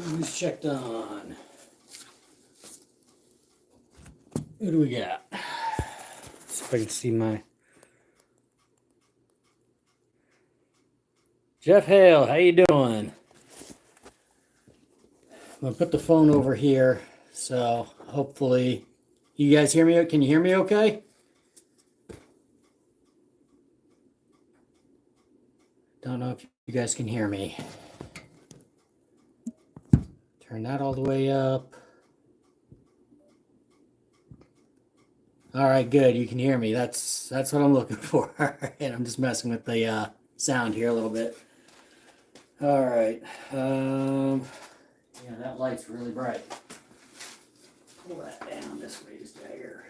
Who's checked on? Who do we got? See if I can see my Jeff Hale. How you doing? I'm gonna put the phone over here, so hopefully you guys hear me. Can you hear me okay? Don't know if you guys can hear me. Turn that all the way up. All right, good. You can hear me. That's what I'm looking for. All right, I'm just messing with the sound here a little bit. All right. Yeah, that light's really bright. Pull that down this way, dagger.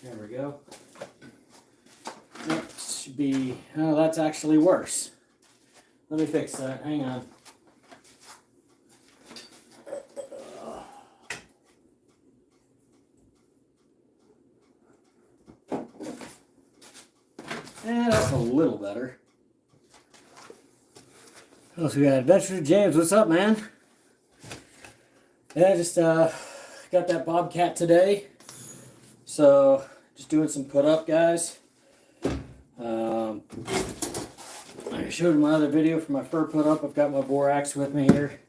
There we go. That should be. Oh, that's actually worse. Let me fix that. Hang on. That's a little better. What else we got? Adventure James, what's up, man? Yeah, just got that bobcat today. So, just doing some put up, guys. I showed my other video for my fur put up. I've got my borax with me here.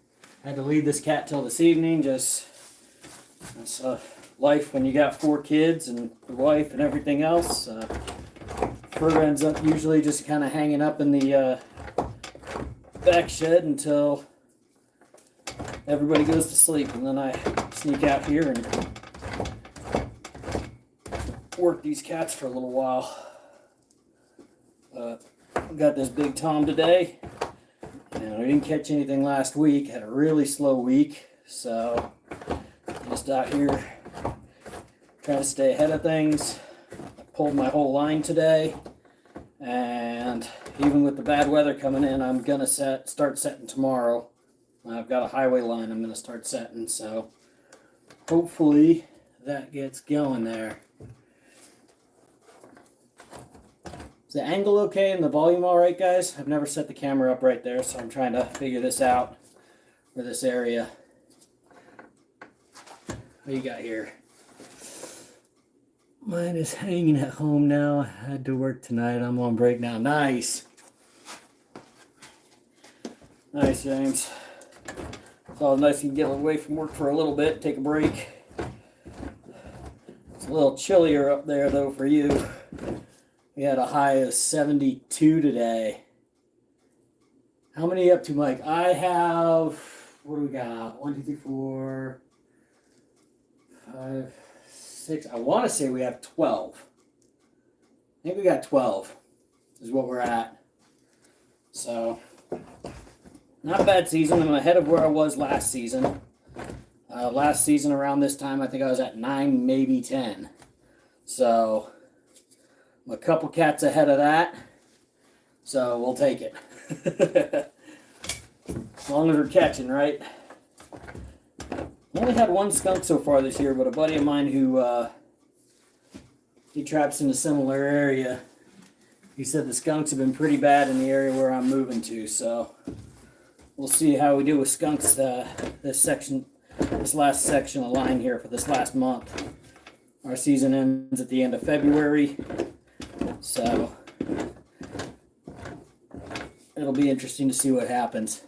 I had to leave this cat till this evening. Just that's life when you got 4 kids and the wife and everything else. Fur ends up usually just kind of hanging up in the back shed until everybody goes to sleep, and then I sneak out here and work these cats for a little while. Got this big Tom today, and I didn't catch anything last week. Had a really slow week, so just out here trying to stay ahead of things. I pulled my whole line today, and even with the bad weather coming in, I'm gonna start setting tomorrow. I've got a highway line I'm gonna start setting, so hopefully that gets going there. Is the angle okay and the volume all right, guys? I've never set the camera up right there, so I'm trying to figure this out for this area. What do you got here? Mine is hanging at home now. I had to work tonight. I'm on break now. Nice. Nice, James. It's all nice you can get away from work for a little bit, take a break. It's a little chillier up there, though, for you. We had a high of 72 today. How many up to, Mike? I have, what do we got? 1, 2, 3, 4, 5, 6. I want to say we have 12. I think we got 12 is what we're at. So, not a bad season. I'm ahead of where I was last season. Last season around this time, I think I was at 9, maybe 10. So, I'm a couple cats ahead of that. So, we'll take it. As long as we're catching, right? I only had 1 skunk so far this year, but a buddy of mine who he traps in a similar area, he said the skunks have been pretty bad in the area where I'm moving to, so we'll see how we do with skunks this last section of line here for this last month. Our season ends at the end of February, so it'll be interesting to see what happens.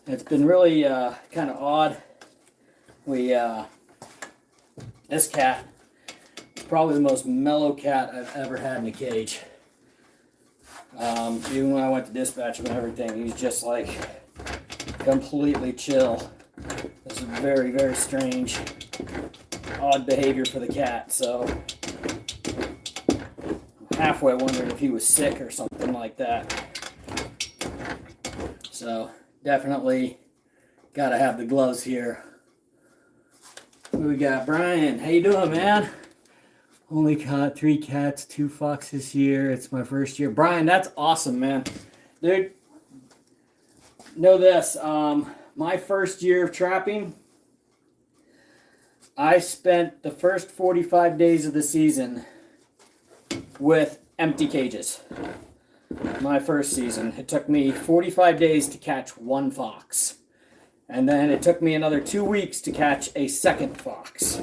It's been really kind of odd. This cat is probably the most mellow cat I've ever had in a cage. Even when I went to dispatch him and everything, he's just like completely chill. This is very, very strange, odd behavior for the cat. So I'm halfway wondering if he was sick or something like that. So definitely gotta have the gloves here. What we got? Brian, how you doing, man? Only caught 3 cats, 2 foxes this year. It's my first year. Brian, that's awesome, man. Dude, know this. My first year of trapping, I spent the first 45 days of the season with empty cages. My first season. It took me 45 days to catch 1 fox. And then it took me another 2 weeks to catch a second fox.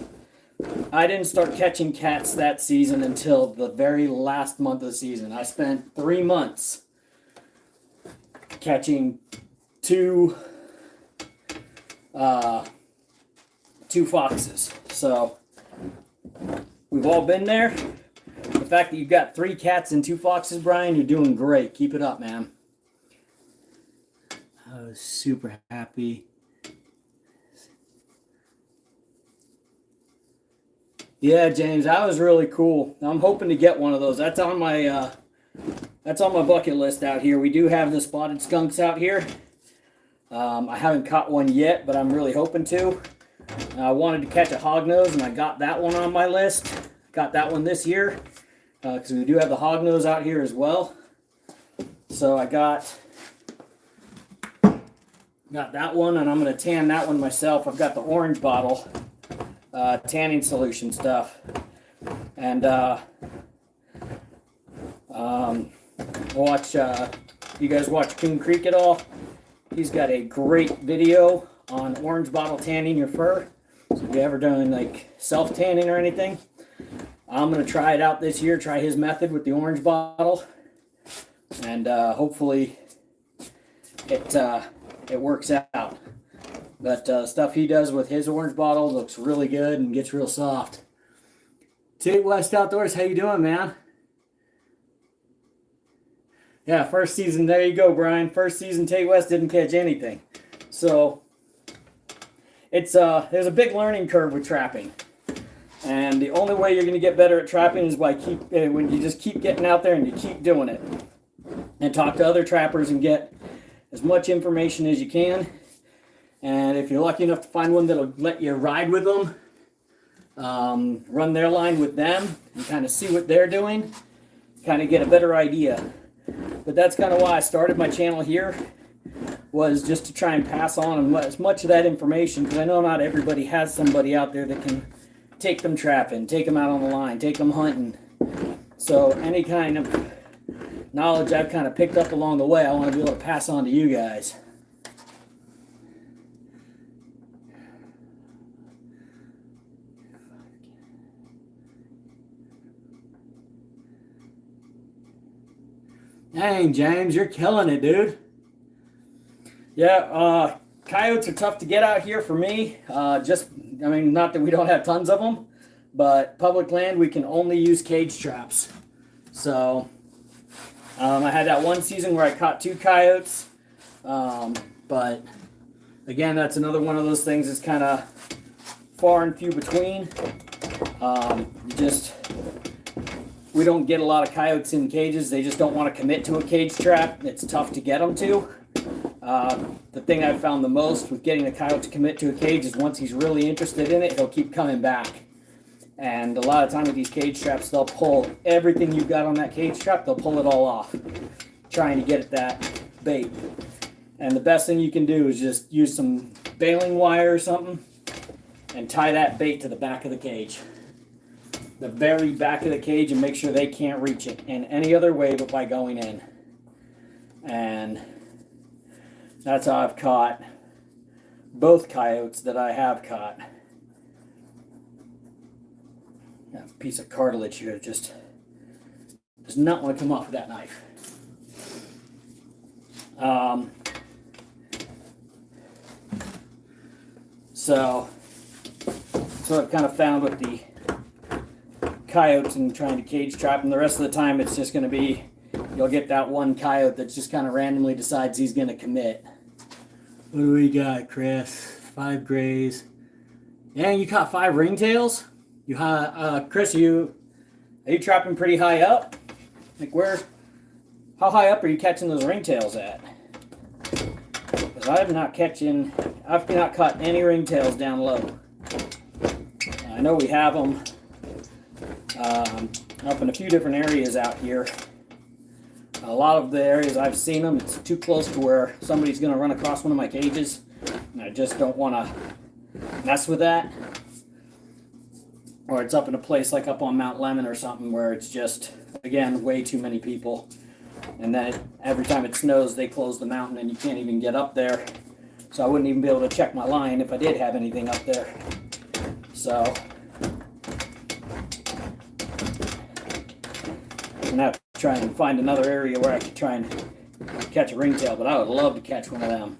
I didn't start catching cats that season until the very last month of the season. I spent 3 months catching two foxes. So we've all been there. The fact that you've got 3 cats and 2 foxes, Brian, you're doing great. Keep it up, man. I was super happy. Yeah, James, that was really cool. I'm hoping to get one of those. That's on my bucket list out here. We do have the spotted skunks out here. I haven't caught one yet, but I'm really hoping to. I wanted to catch a hognose, and I got that one on my list. Got that one this year because we do have the hognose out here as well. So I got that one, and I'm going to tan that one myself. I've got the orange bottle. Tanning solution stuff, and watch. You guys watch Coon Creek at all? He's got a great video on orange bottle tanning your fur. So if you ever done like self tanning or anything, I'm gonna try it out this year. Try his method with the orange bottle, and hopefully it works out. But stuff he does with his orange bottle looks really good and gets real soft. Tate West Outdoors, how you doing, man? Yeah, first season, there you go, Brian. First season, Tate West didn't catch anything. So, there's a big learning curve with trapping. And the only way you're going to get better at trapping is by when you just keep getting out there and you keep doing it. And talk to other trappers and get as much information as you can. And if you're lucky enough to find one that'll let you ride with them, run their line with them, and kind of see what they're doing, kind of get a better idea. But that's kind of why I started my channel here, was just to try and pass on as much of that information, because I know not everybody has somebody out there that can take them trapping, take them out on the line, take them hunting. So any kind of knowledge I've kind of picked up along the way, I want to be able to pass on to you guys. Dang, James, you're killing it, dude. Yeah, coyotes are tough to get out here for me. Not that we don't have tons of them, but public land, we can only use cage traps. So, I had that one season where I caught 2 coyotes, but again, that's another one of those things that's kind of far and few between. We don't get a lot of coyotes in cages. They just don't want to commit to a cage trap. It's tough to get them to. The thing I've found the most with getting a coyote to commit to a cage is once he's really interested in it, he'll keep coming back. And a lot of time with these cage traps, they'll pull everything you've got on that cage trap, they'll pull it all off, trying to get at that bait. And the best thing you can do is just use some baling wire or something and tie that bait to the back of the cage. The very back of the cage, and make sure they can't reach it in any other way but by going in. And that's how I've caught both coyotes that I have caught. Got a piece of cartilage here just does not want to come off with that knife. So that's what I've kind of found with the coyotes and trying to cage trap them. The rest of the time it's just going to be you'll get that one coyote that just kind of randomly decides he's going to commit. What do we got, Chris? 5 grays. Yeah, you caught 5 ringtails? Chris, are you trapping pretty high up? Like how high up are you catching those ringtails at? Because I've not caught any ringtails down low. I know we have them up in a few different areas out here. A lot of the areas I've seen them, it's too close to where somebody's going to run across one of my cages, and I just don't want to mess with that. Or it's up in a place like up on Mount Lemon or something where it's just, again, way too many people. And then every time it snows, they close the mountain and you can't even get up there. So I wouldn't even be able to check my line if I did have anything up there. So I'm going to have to try and find another area where I could try and catch a ringtail, but I would love to catch one of them.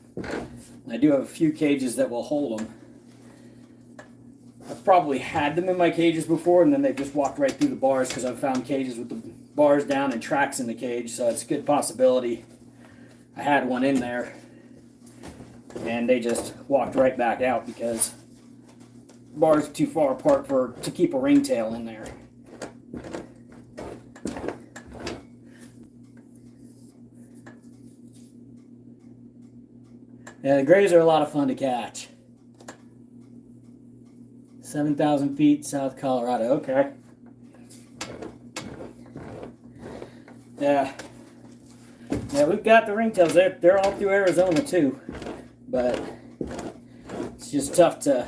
And I do have a few cages that will hold them. I've probably had them in my cages before, and then they've just walked right through the bars because I've found cages with the bars down and tracks in the cage, so it's a good possibility I had one in there and they just walked right back out because the bars are too far apart to keep a ringtail in there. Yeah, the grays are a lot of fun to catch. 7,000 feet, South Colorado. Okay. Yeah. Yeah, we've got the ringtails. They're all through Arizona too, but it's just tough to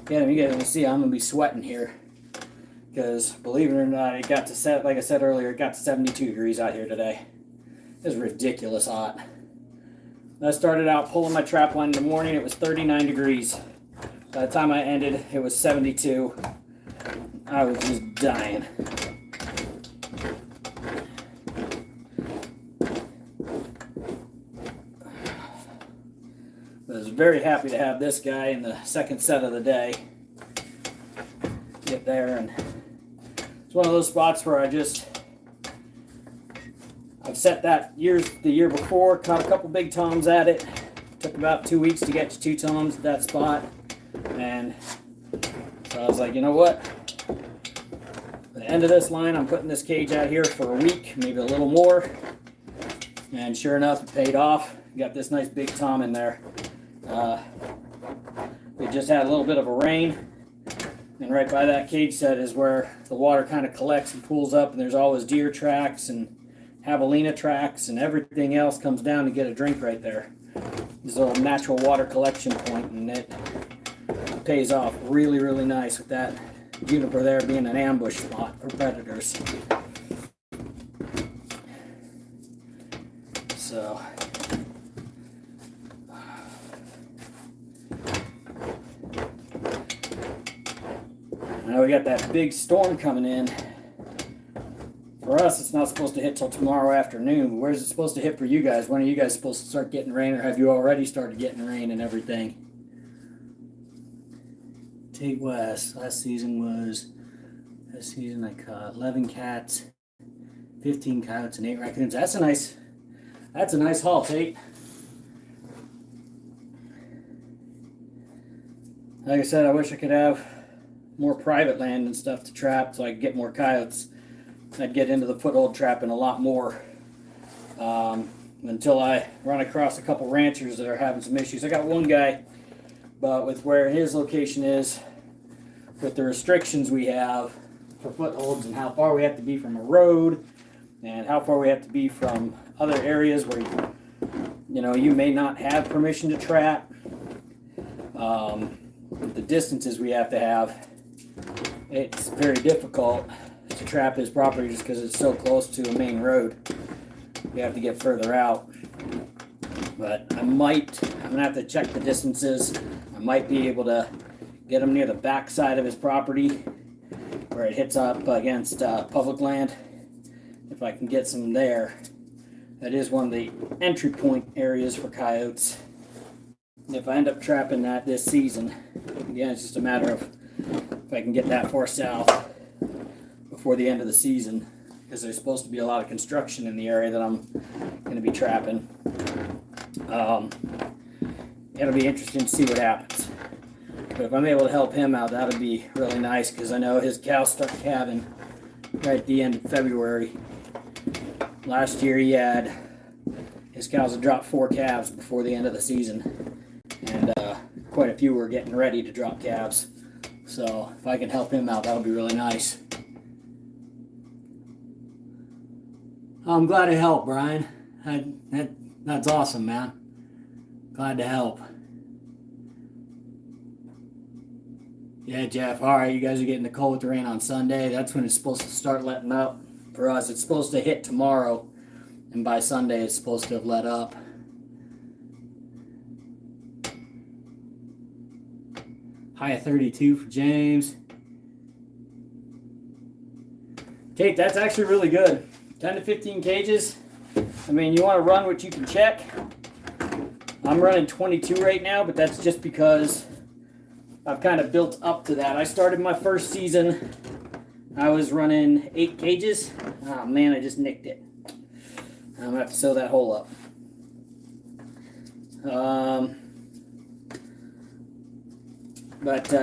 get them. You guys can see I'm gonna be sweating here because, believe it or not, it got to like I said earlier, it got to 72 degrees out here today. It's ridiculous hot. I started out pulling my trap line in the morning. It was 39 degrees. By the time I ended, it was 72. I was just dying. I was very happy to have this guy in the second set of the day. Get there, and it's one of those spots where I've set that the year before, caught a couple big toms at it. Took about 2 weeks to get to 2 toms at that spot. And so I was like, you know what? At the end of this line, I'm putting this cage out here for a week, maybe a little more. And sure enough, it paid off. Got this nice big tom in there. We just had a little bit of a rain. And right by that cage set is where the water kind of collects and pools up. And there's always deer tracks and javelina tracks and everything else comes down to get a drink right there. This little natural water collection point, and it pays off really, really nice with that juniper there being an ambush spot for predators. So I know we got that big storm coming in. For us, it's not supposed to hit till tomorrow afternoon. Where's it supposed to hit for you guys? When are you guys supposed to start getting rain, or have you already started getting rain and everything? Take West. Last season I caught 11 cats, 15 coyotes, and 8 raccoons. That's a nice haul, Tate. Like I said, I wish I could have more private land and stuff to trap so I could get more coyotes. I'd get into the foothold trapping a lot more until I run across a couple ranchers that are having some issues. I got one guy, but with where his location is, with the restrictions we have for footholds and how far we have to be from a road and how far we have to be from other areas where you may not have permission to trap, the distances we have to have, it's very difficult to trap his property just because it's so close to a main road. You have to get further out. But I'm gonna have to check the distances. I might be able to get him near the back side of his property where it hits up against public land. If I can get some there. That is one of the entry point areas for coyotes. If I end up trapping that this season, again, it's just a matter of if I can get that far south before the end of the season. because there's supposed to be a lot of construction in the area that I'm going to be trapping. It'll be interesting to see what happens. But if I'm able to help him out, that'll be really nice, because I know his cows start calving right at the end of February. Last year his cows had dropped 4 calves before the end of the season, and quite a few were getting ready to drop calves. So if I can help him out, that'll be really nice. I'm glad to help, Brian. That's awesome, man. Glad to help. Yeah, Jeff. All right, you guys are getting the cold with the rain on Sunday. That's when it's supposed to start letting up. For us, it's supposed to hit tomorrow, and by Sunday, it's supposed to have let up. High of 32 for James. Kate, that's actually really good. 10 to 15 cages. I mean, you want to run what you can check. I'm running 22 right now, but that's just because I've kind of built up to that. I started my first season, I was running 8 cages. Oh man, I just nicked it. I'm going to have to sew that hole up.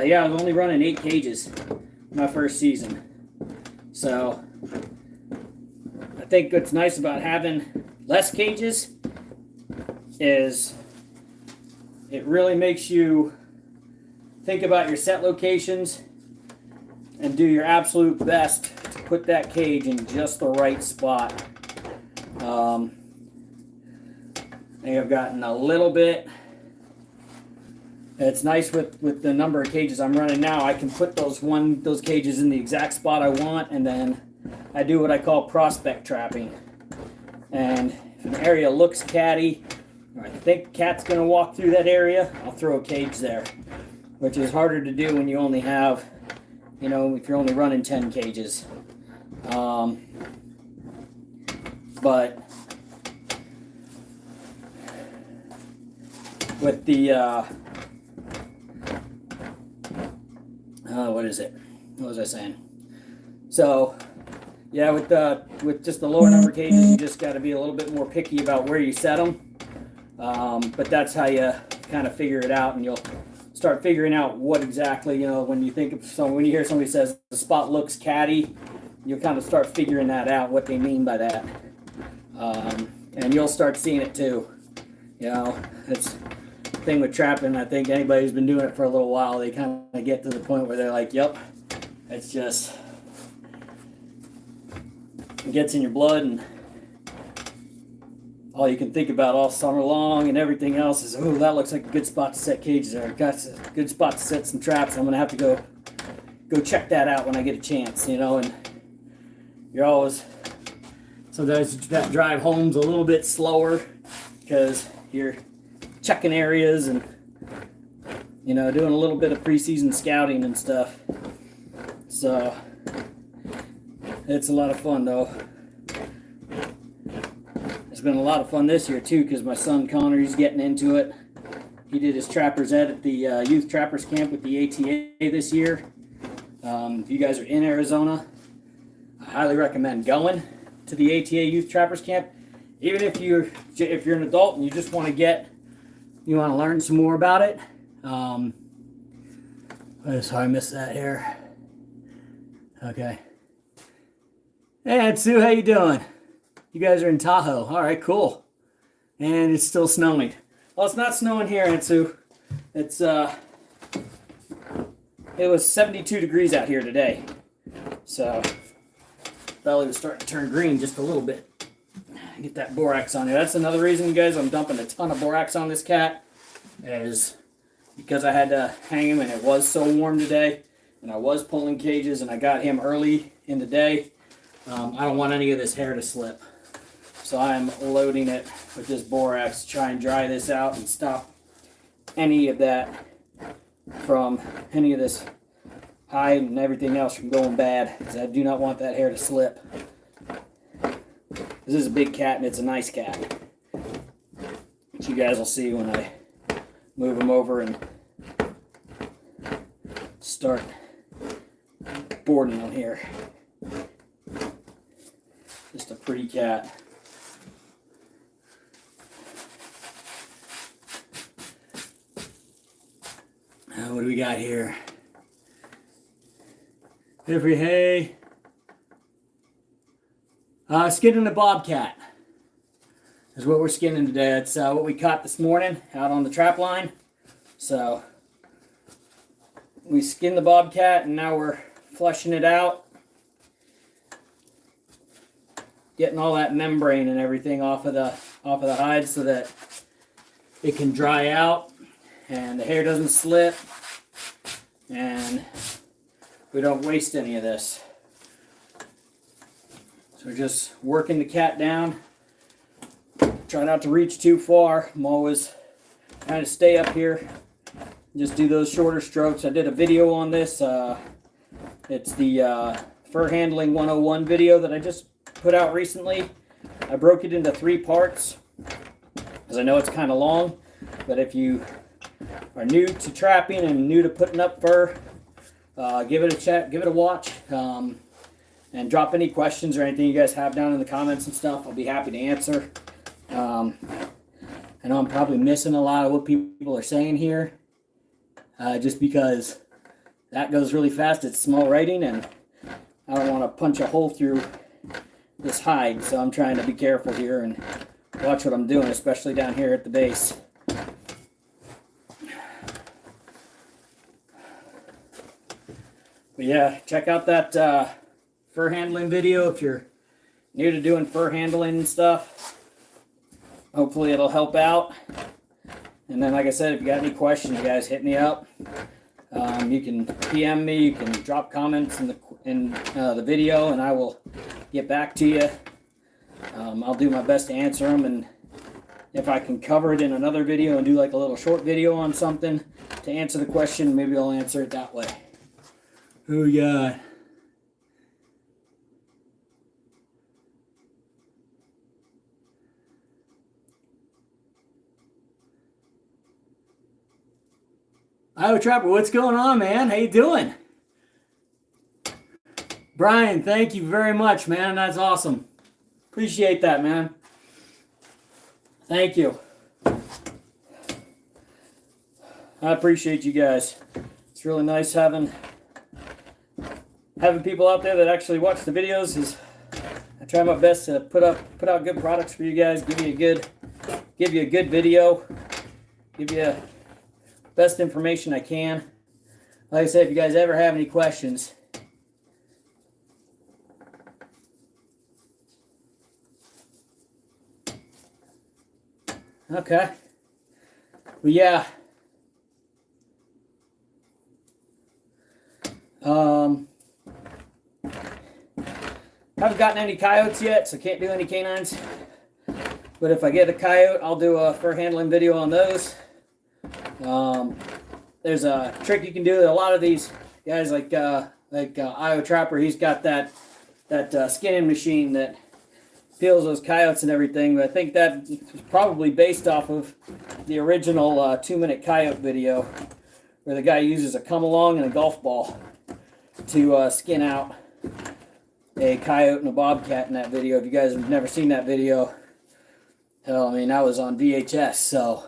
Yeah, I was only running 8 cages my first season. So I think what's nice about having less cages is it really makes you think about your set locations and do your absolute best to put that cage in just the right spot. I think I've gotten a little bit. It's nice with the number of cages I'm running now. I can put those cages in the exact spot I want, and then I do what I call prospect trapping. And if an area looks catty, or I think a cat's going to walk through that area, I'll throw a cage there, which is harder to do when you only have, if you're only running 10 cages. But with the what was I saying? So yeah, with just the lower number of cages, you just got to be a little bit more picky about where you set them. But that's how you kind of figure it out, and you'll start figuring out what exactly, when you hear somebody says the spot looks catty, you'll kind of start figuring that out, what they mean by that. And you'll start seeing it too. It's the thing with trapping. I think anybody who's been doing it for a little while, they kind of get to the point where they're like, yep, it's just, it gets in your blood, and all you can think about all summer long and everything else is, oh, that looks like a good spot to set cages, or that's a good spot to set some traps. I'm gonna have to go check that out when I get a chance, and you're always, sometimes that drive home's a little bit slower because you're checking areas and doing a little bit of preseason scouting and stuff. So it's a lot of fun though. It's been a lot of fun this year too, because my son Connor, he's getting into it. He did his Trapper's Ed at the Youth Trappers Camp with the ATA this year. If you guys are in Arizona, I highly recommend going to the ATA Youth Trappers Camp. Even if you're an adult and you just want to learn some more about it. Sorry, I missed that here. Okay. Hey, Sue, how you doing? You guys are in Tahoe. All right, cool. And it's still snowing. Well, it's not snowing here, Ansu. It's it was 72 degrees out here today. So belly was starting to turn green just a little bit. Get that borax on there. That's another reason, guys, I'm dumping a ton of borax on this cat, is because I had to hang him and it was so warm today, and I was pulling cages and I got him early in the day. I don't want any of this hair to slip. So I'm loading it with this borax to try and dry this out and stop any of that from, any of this hide and everything else from going bad, because I do not want that hair to slip. This is a big cat and it's a nice cat, which you guys will see when I move him over and start boarding him here. pretty cat. What do we got here? Every hay. Skinning the bobcat is what we're skinning today. That's what we caught this morning out on the trap line. So we skinned the bobcat and now we're flushing it out, getting all that membrane and everything off of the hide so that it can dry out and the hair doesn't slip and we don't waste any of this. So we're just working the cat down. Try not to reach too far. I'm always trying to stay up here. Just do those shorter strokes. I did a video on this. It's the Fur Handling 101 video that I just put out recently. I broke it into 3 parts because I know it's kind of long. But if you are new to trapping and new to putting up fur, give it a check, give it a watch, and drop any questions or anything you guys have down in the comments and stuff. I'll be happy to answer. I know I'm probably missing a lot of what people are saying here, just because that goes really fast. It's small writing, and I don't want to punch a hole through this hide, so I'm trying to be careful here and watch what I'm doing, especially down here at the base. But yeah, check out that fur handling video if you're new to doing fur handling and stuff. Hopefully it'll help out. And then, like I said, if you got any questions, you guys hit me up. You can PM me, you can drop comments in the video, and I will get back to you. I'll do my best to answer them, and if I can cover it in another video and do like a little short video on something to answer the question, maybe I'll answer it that way. Who we got? Iowa Trapper, what's going on, man? How you doing? Brian, thank you very much, man. That's awesome. Appreciate that, man. Thank you. I appreciate you guys. It's really nice having people out there that actually watch the videos. I try my best to put out good products for you guys, give you a good video, give you best information I can. Like I said, if you guys ever have any questions, okay. Well, yeah. Haven't gotten any coyotes yet, so can't do any canines. But if I get a coyote, I'll do a fur handling video on those. There's a trick you can do that a lot of these guys, like Iowa Trapper, he's got that skinning machine that peels those coyotes and everything. But I think that is probably based off of the original 2-minute coyote video, where the guy uses a come along and a golf ball to skin out a coyote and a bobcat in that video. If you guys have never seen that video, hell, I mean, that was on VHS, so.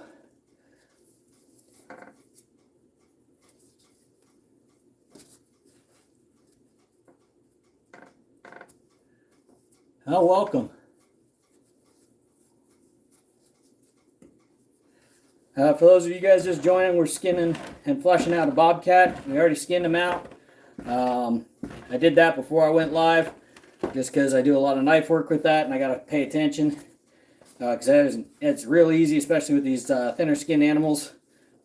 Oh, welcome. For those of you guys just joining, we're skinning and flushing out a bobcat. We already skinned him out. I did that before I went live, just because I do a lot of knife work with that, and I got to pay attention. Because it's real easy, especially with these thinner skinned animals,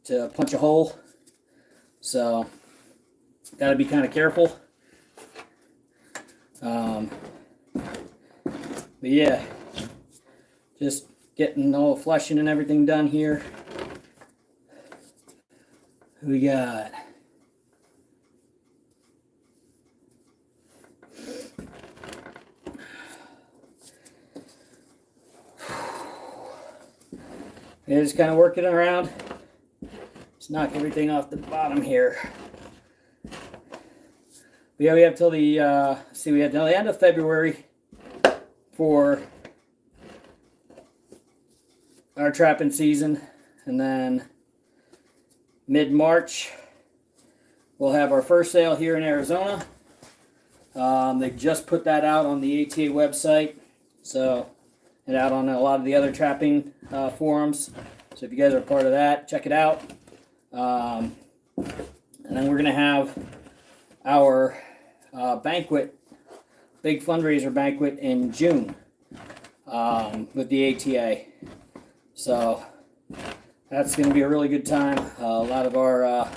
to punch a hole. So, got to be kind of careful. But yeah, just getting all the flushing and everything done here. Who we got? Yeah, just kind of working around. Just knock everything off the bottom here. But yeah, we have till the we have till the end of February for our trapping season. And then mid-March, we'll have our first sale here in Arizona. They just put that out on the ATA website, so, and out on a lot of the other trapping forums. So if you guys are part of that, check it out. And then we're going to have our banquet, big fundraiser banquet in June with the ATA. So that's going to be a really good time. A lot of our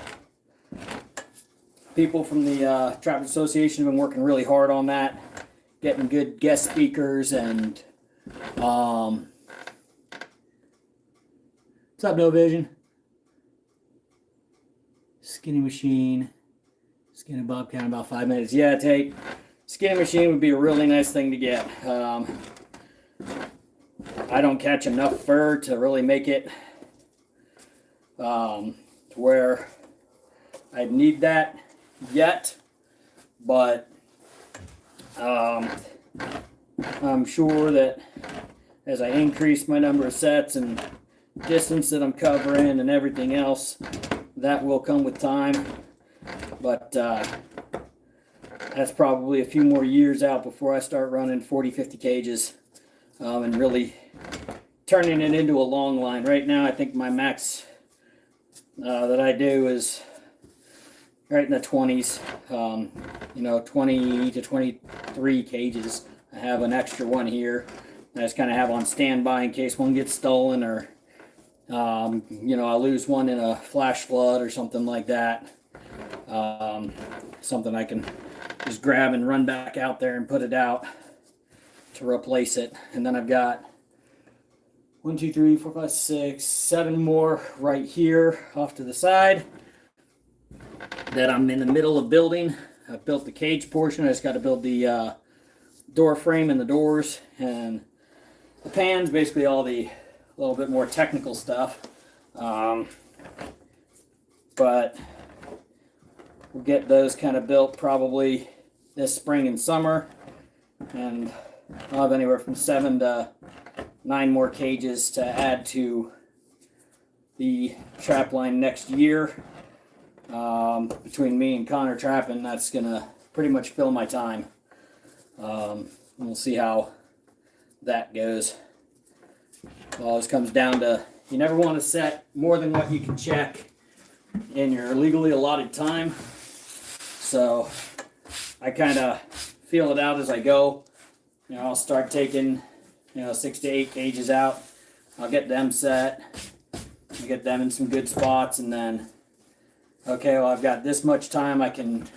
people from the Trapping Association have been working really hard on that, getting good guest speakers and what's up, No Vision? Skinny machine, skinny bobcat in about 5 minutes. Yeah, Tate, skinny machine would be a really nice thing to get. I don't catch enough fur to really make it to where I need that yet, but I'm sure that as I increase my number of sets and distance that I'm covering and everything else, that will come with time. But that's probably a few more years out before I start running 40-50 cages and really turning it into a long line. Right now I think my max that I do is right in the 20s, 20 to 23 cages. I have an extra one here I just kind of have on standby in case one gets stolen, or I lose one in a flash flood or something like that. Something I can just grab and run back out there and put it out to replace it. And then I've got 1, 2, 3, 4, 5, 6, 7 more right here off to the side that I'm in the middle of building. I've built the cage portion. I just got to build the door frame and the doors and the pans, basically all the little bit more technical stuff. But we'll get those kind of built probably this spring and summer, and I'll have anywhere from 7 to 9 more cages to add to the trap line next year. Between me and Connor trapping, that's gonna pretty much fill my time. We'll see how that goes. It always comes down to, you never want to set more than what you can check in your legally allotted time. So I kind of feel it out as I go. I'll start taking 6 to 8 cages out. I'll get them set. I'll get them in some good spots, and then okay, well, I've got this much time. I can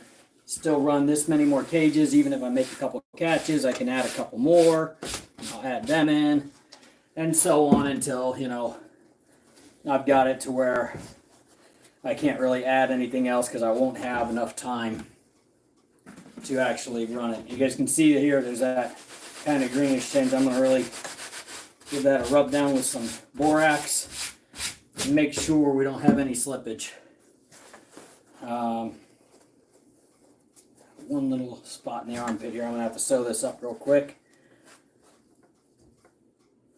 still run this many more cages. Even if I make a couple catches, I can add a couple more. I'll add them in, and so on until, I've got it to where I can't really add anything else because I won't have enough time to actually run it. You guys can see here, there's that kind of greenish tint. I'm going to really give that a rub down with some borax and make sure we don't have any slippage. One little spot in the armpit here. I'm going to have to sew this up real quick.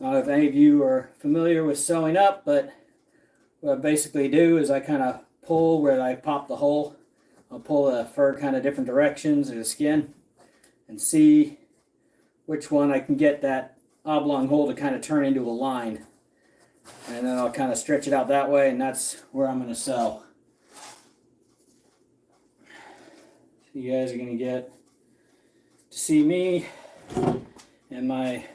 If any of you are familiar with sewing up, but what I basically do is I kind of pull where I pop the hole. I'll pull the fur kind of different directions of the skin and see which one I can get that oblong hole to kind of turn into a line. And then I'll kind of stretch it out that way, and that's where I'm going to sew. You guys are going to get to see me and my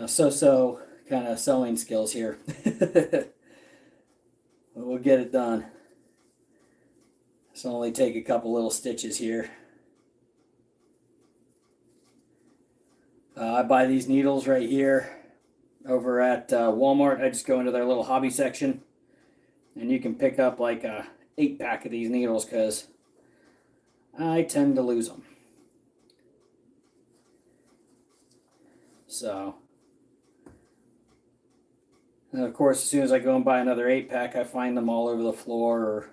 so-so kind of sewing skills here. But we'll get it done. This will only take a couple little stitches here. I buy these needles right here over at Walmart. I just go into their little hobby section, and you can pick up like a 8-pack of these needles because I tend to lose them. So, and of course, as soon as I go and buy another 8-pack, I find them all over the floor, or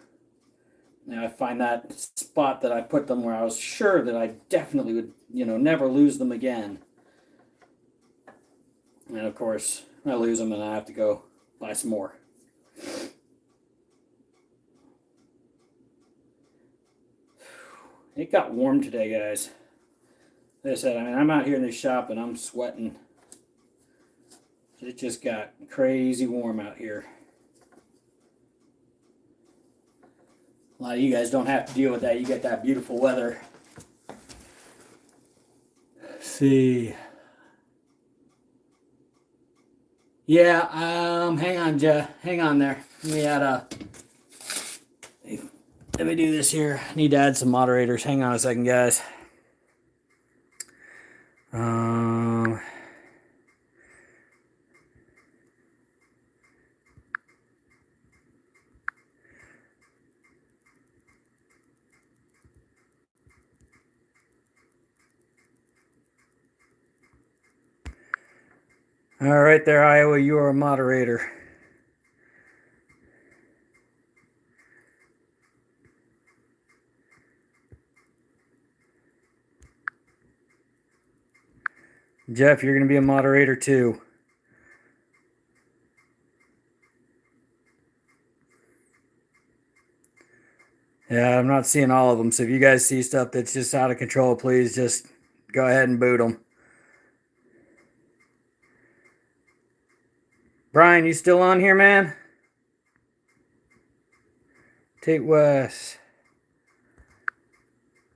I find that spot that I put them where I was sure that I definitely would, never lose them again. And of course, I lose them and I have to go buy some more. It got warm today, guys. Like I said, I mean, I'm out here in the shop and I'm sweating. It just got crazy warm out here. A lot of you guys don't have to deal with that. You get that beautiful weather. Let's see. Yeah, hang on, Jeff. Hang on there. Let me do this here. I need to add some moderators. Hang on a second, guys. All right there, Iowa, you are a moderator. Jeff, you're going to be a moderator too. Yeah, I'm not seeing all of them. So if you guys see stuff that's just out of control, please just go ahead and boot them. Brian, you still on here, man? Tate West.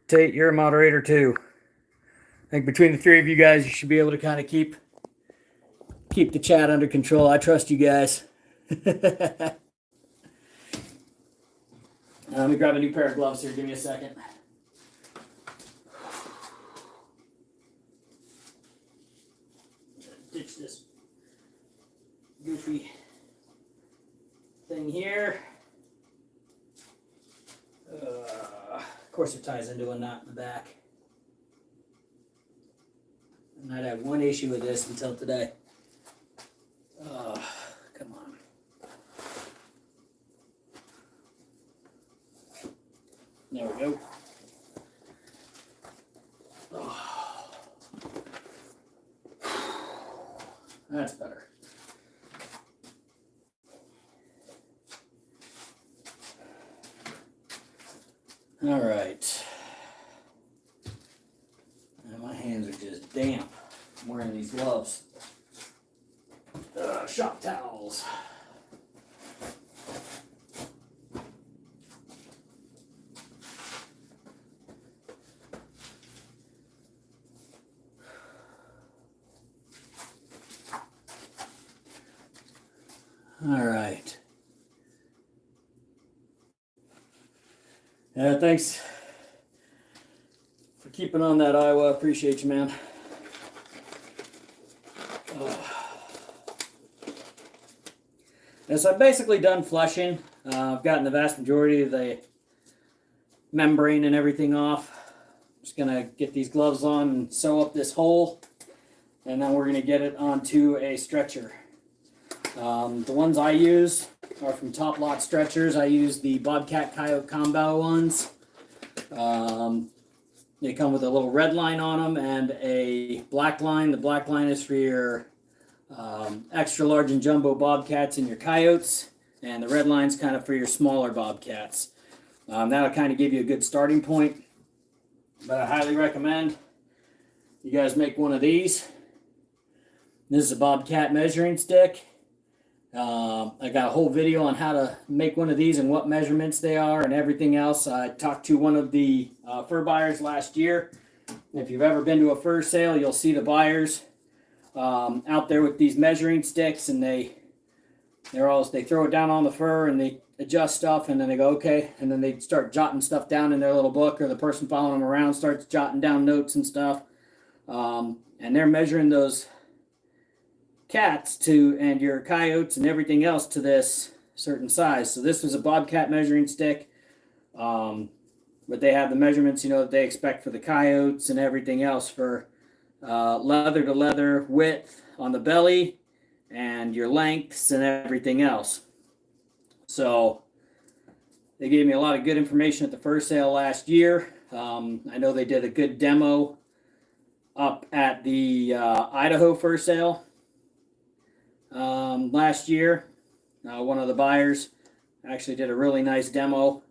Tate, you're a moderator too. I think between the three of you guys, you should be able to kind of keep the chat under control. I trust you guys. Let me grab a new pair of gloves here. Give me a second. Ditch this goofy thing here. Of course, it ties into a knot in the back. And I'd had one issue with this until today. Come on. There we go. Oh. That's better. All right. Now my hands are just damp. I'm wearing these gloves. Shop towels. All right. Yeah, thanks for keeping on that, Iowa. Appreciate you, man. So I've basically done flushing. I've gotten the vast majority of the membrane and everything off. I'm just going to get these gloves on and sew up this hole. And then we're going to get it onto a stretcher. The ones I use are from Top Lot Stretchers. I use the Bobcat Coyote Combo ones. They come with a little red line on them and a black line. The black line is for your extra large and jumbo bobcats and your coyotes, and the red line's kind of for your smaller bobcats. That'll kind of give you a good starting point, but I highly recommend you guys make one of these. This is a bobcat measuring stick. I got a whole video on how to make one of these and what measurements they are and everything else. I talked to one of the fur buyers last year. If you've ever been to a fur sale, you'll see the buyers out there with these measuring sticks, and they throw it down on the fur and they adjust stuff, and then they go okay, and then they start jotting stuff down in their little book, or the person following them around starts jotting down notes and stuff, and they're measuring those cats and your coyotes and everything else to this certain size. So this was a bobcat measuring stick, but they have the measurements that they expect for the coyotes and everything else for leather to leather width on the belly and your lengths and everything else. So they gave me a lot of good information at the fur sale last year. I know they did a good demo up at the Idaho fur sale. last year. One of the buyers actually did a really nice demo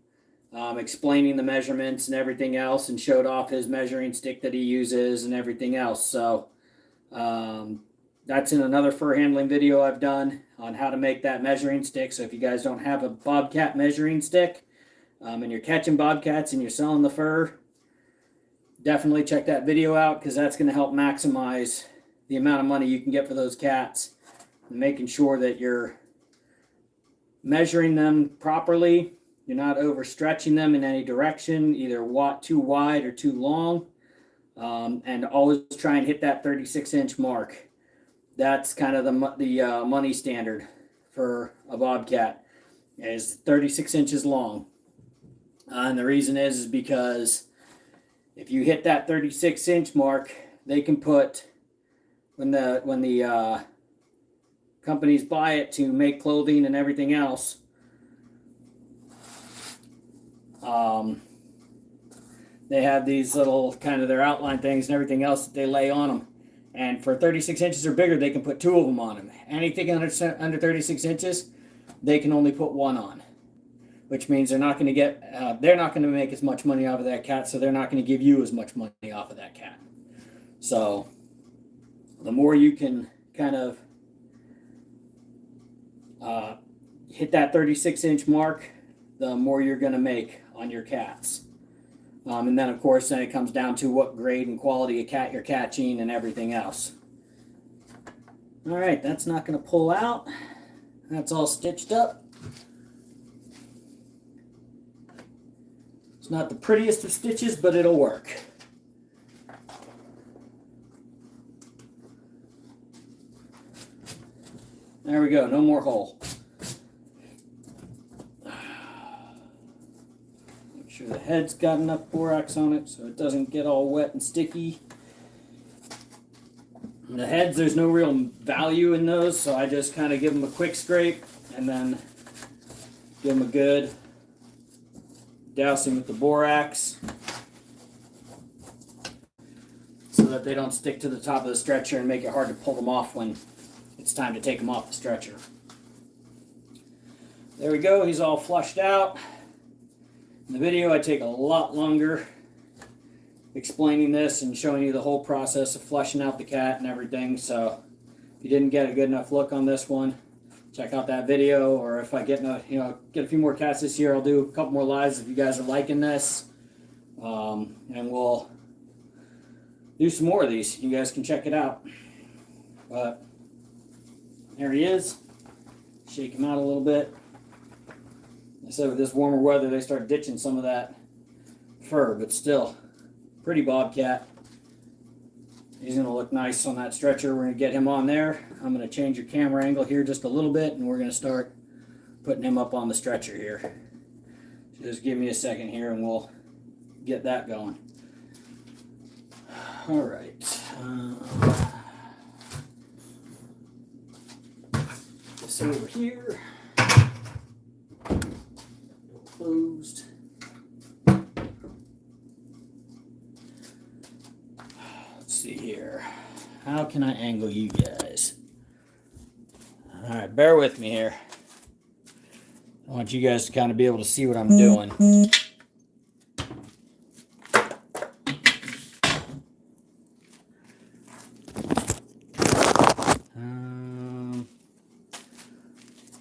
explaining the measurements and everything else, and showed off his measuring stick that he uses and everything else. So that's in another fur handling video I've done on how to make that measuring stick. So if you guys don't have a bobcat measuring stick and you're catching bobcats and you're selling the fur, definitely check that video out, because that's going to help maximize the amount of money you can get for those cats, and making sure that you're measuring them properly. You're not overstretching them in any direction, either too wide or too long, and always try and hit that 36-inch mark. That's kind of the money standard for a bobcat, is 36 inches long. And the reason is because if you hit that 36-inch mark, they can put, when the companies buy it to make clothing and everything else, they have these little kind of their outline things and everything else that they lay on them. And for 36 inches or bigger, they can put 2 of them on them. Anything under 36 inches, they can only put 1 on, which means they're not going to get, they're not going to make as much money off of that cat, so they're not going to give you as much money off of that cat. So the more you can kind of hit that 36-inch mark, the more you're going to make on your cats. And then, of course, then it comes down to what grade and quality of cat you're catching and everything else. All right, that's not going to pull out. That's all stitched up. It's not the prettiest of stitches, but it'll work. There we go, no more hole. Make sure the head's got enough borax on it so it doesn't get all wet and sticky. And the heads, there's no real value in those, so I just kind of give them a quick scrape and then give them a good dousing with the borax so that they don't stick to the top of the stretcher and make it hard to pull them off when it's time to take them off the stretcher. There we go, he's all flushed out. In the video I take a lot longer explaining this and showing you the whole process of flushing out the cat and everything, so if you didn't get a good enough look on this one, check out that video. Or if I get a few more cats this year, I'll do a couple more lives if you guys are liking this, and we'll do some more of these. You guys can check it out. But there he is. Shake him out a little bit. I said with this warmer weather they start ditching some of that fur, but still pretty bobcat. He's going to look nice on that stretcher. We're going to get him on there. I'm going to change your camera angle here just a little bit, and we're going to start putting him up on the stretcher here. Just give me a second here and we'll get that going. All right. This over here. Closed. Let's see here. How can I angle you guys? All right, bear with me here. I want you guys to kind of be able to see what I'm doing.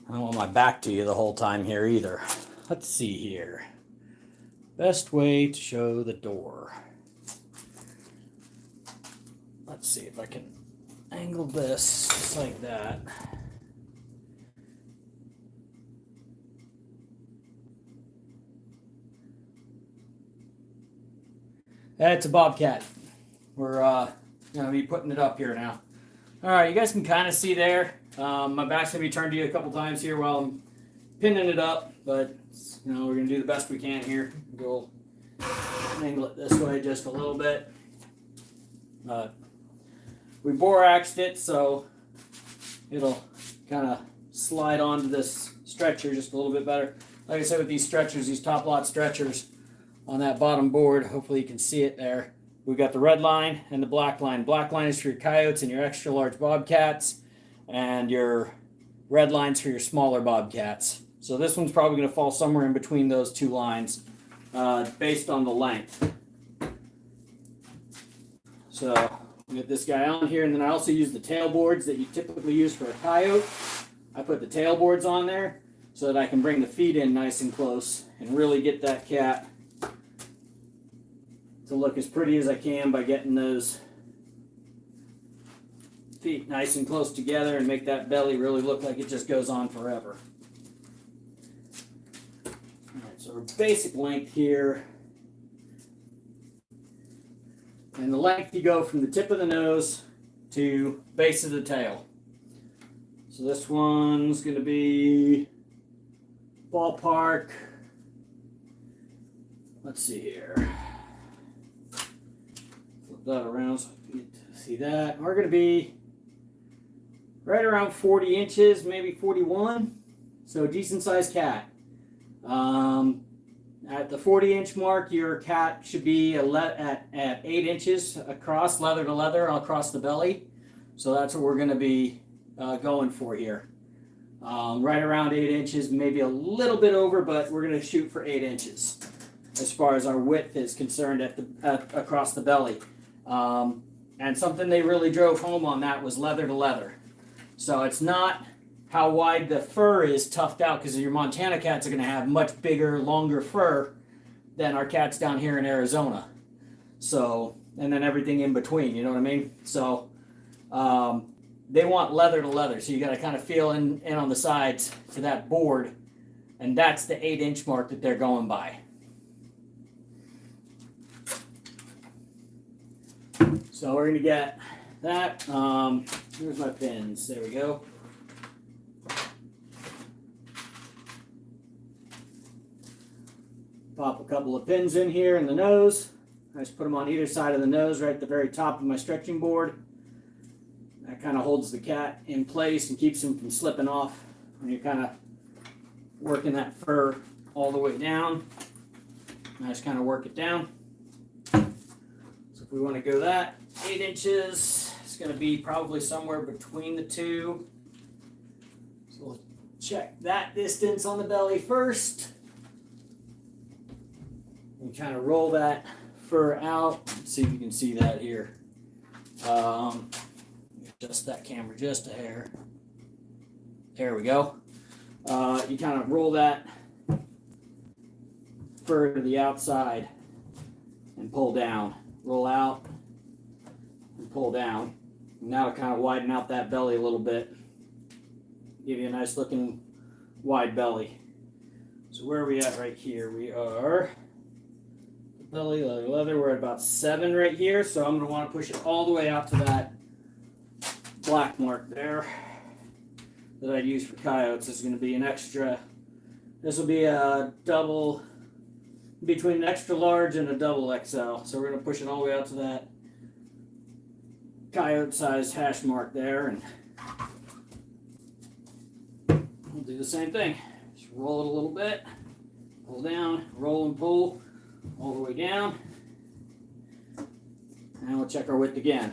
I don't want my back to you the whole time here either. Let's see here. Best way to show the door. Let's see if I can angle this just like that. That's a bobcat. We're going to be putting it up here now. All right, you guys can kind of see there. My back's going to be turned to you a couple times here while I'm pinning it up, but we're going to do the best we can here. We'll angle it this way just a little bit. We boraxed it so it'll kind of slide onto this stretcher just a little bit better. Like I said, with these stretchers, these top lot stretchers on that bottom board, hopefully you can see it there. We've got the red line and the black line. Black line is for your coyotes and your extra large bobcats. and your red lines for your smaller bobcats. So this one's probably going to fall somewhere in between those two lines based on the length. So get this guy on here, and then I also use the tail boards that you typically use for a coyote. I put the tail boards on there so that I can bring the feet in nice and close and really get that cat to look as pretty as I can by getting those feet nice and close together and make that belly really look like it just goes on forever. Alright, so our basic length here, and the length you go from the tip of the nose to base of the tail. So this one's going to be ballpark, let's see here, flip that around so I can see that. We're going to be right around 40 inches, maybe 41, so a decent sized cat. At the 40-inch mark, your cat should be at 8 inches across, leather to leather, across the belly. So that's what we're going to be going for here. Right around 8 inches, maybe a little bit over, but we're going to shoot for 8 inches as far as our width is concerned across the belly. And something they really drove home on that was leather to leather. So it's not how wide the fur is toughed out, because your Montana cats are going to have much bigger, longer fur than our cats down here in Arizona. So, and then everything in between, you know what I mean? So, they want leather to leather. So you got to kind of feel in on the sides to that board, and that's the 8-inch mark that they're going by. So we're going to get that. Here's my pins. There we go. Pop a couple of pins in here in the nose. I just put them on either side of the nose, right at the very top of my stretching board. That kind of holds the cat in place and keeps him from slipping off when you're kind of working that fur all the way down. I just kind of work it down. So if we want to go that 8 inches, it's going to be probably somewhere between the two. So we'll check that distance on the belly first. And kind of roll that fur out. Let's see if you can see that here. Adjust that camera just a hair. There we go. You kind of roll that fur to the outside and pull down. Roll out and pull down. And now kind of widen out that belly a little bit. Give you a nice looking wide belly. So where are we at right here? We are belly, leather, leather. We're at about 7 right here, so I'm going to want to push it all the way out to that black mark there that I'd use for coyotes. This is going to be an extra, this will be a double, between an extra large and a double XL. So we're going to push it all the way out to that coyote sized hash mark there, and we'll do the same thing. Just roll it a little bit, pull down, roll and pull all the way down, and we'll check our width again.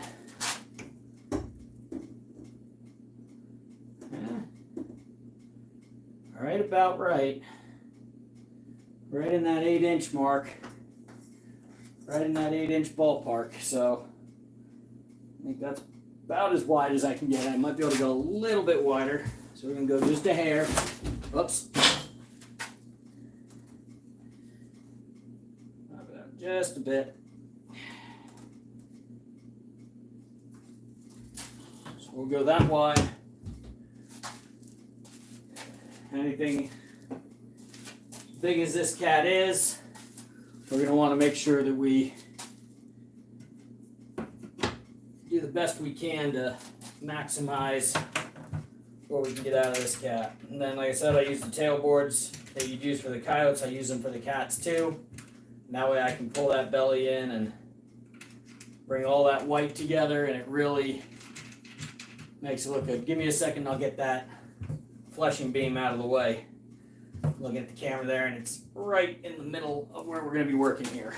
Right about right in that 8-inch mark, right in that 8-inch ballpark. So I think that's about as wide as I can get. I might be able to go a little bit wider, so we're going to go just a hair. Oops. Just a bit. So we'll go that wide. Anything as big as this cat is, we're going to want to make sure that we do the best we can to maximize what we can get out of this cat. And then, like I said, I use the tail boards that you'd use for the coyotes. I use them for the cats too. And that way I can pull that belly in and bring all that white together, and it really makes it look good. Give me a second, I'll get that fleshing beam out of the way. Looking at the camera there, and it's right in the middle of where we're going to be working here.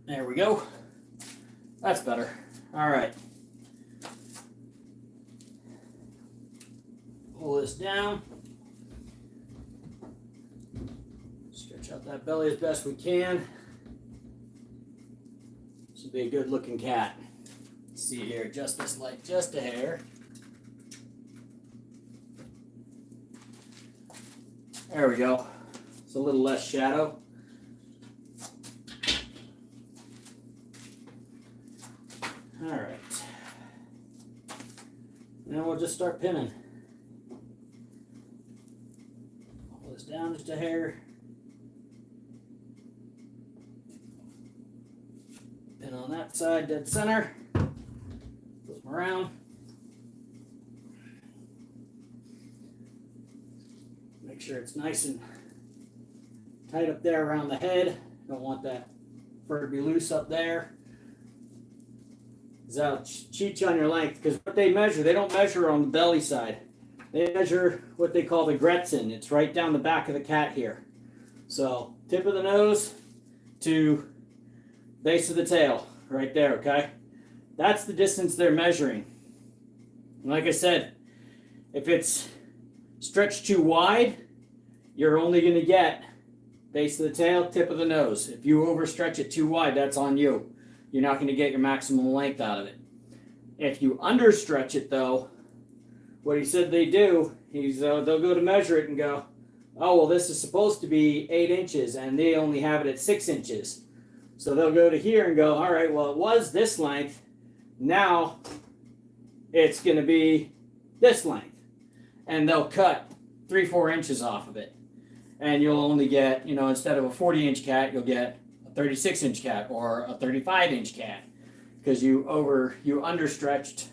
There we go. That's better. All right. Pull this down. Stretch out that belly as best we can. This will be a good looking cat. Let's see here, adjust this light just a hair. There we go. It's a little less shadow. All right. Now we'll just start pinning. Pull this down just a hair. Pin on that side, dead center. Flip them around. Make sure it's nice and tight up there around the head. Don't want that fur to be loose up there. That'll cheat you on your length, because what they measure, they don't measure on the belly side. They measure what they call the Gretchen. It's right down the back of the cat here. So tip of the nose to base of the tail, right there, okay? That's the distance they're measuring. And like I said, if it's stretched too wide, you're only going to get base of the tail, tip of the nose. If you overstretch it too wide, that's on you. You're not going to get your maximum length out of it. If you understretch it, though, what he said they do, they'll go to measure it and go, oh, well, this is supposed to be 8 inches, and they only have it at 6 inches. So they'll go to here and go, all right, well, it was this length. Now it's going to be this length. And they'll cut 3-4 inches off of it. And you'll only get, instead of a 40-inch cat, you'll get 36-inch cat or a 35-inch cat, because you overstretched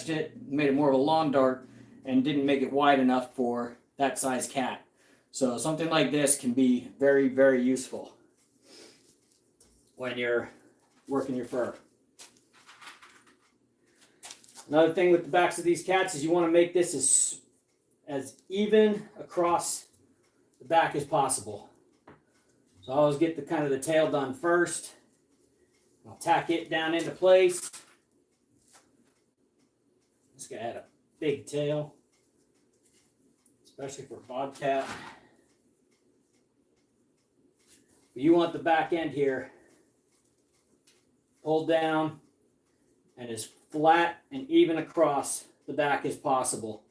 it, made it more of a lawn dart, and didn't make it wide enough for that size cat. So something like this can be very, very useful when you're working your fur. Another thing with the backs of these cats is you want to make this as even across the back as possible. So I always get the tail done first. I'll tack it down into place. This guy had a big tail, especially for a bobcat. But you want the back end here pulled down and as flat and even across the back as possible.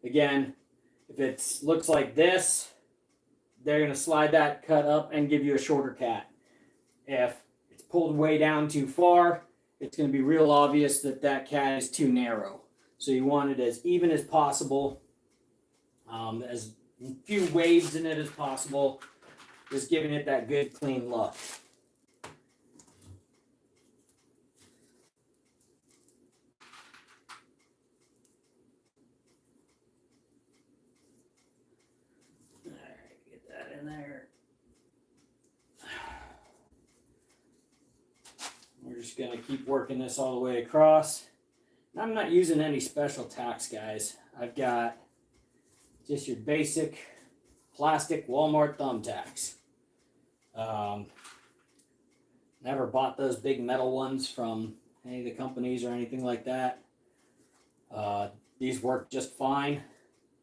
Again, if it looks like this, they're going to slide that cut up and give you a shorter cat. If it's pulled way down too far, it's going to be real obvious that that cat is too narrow. So you want it as even as possible, as few waves in it as possible, just giving it that good clean look. There. We're just going to keep working this all the way across. I'm not using any special tacks, guys. I've got just your basic plastic Walmart thumbtacks. Never bought those big metal ones from any of the companies or anything like that. These work just fine.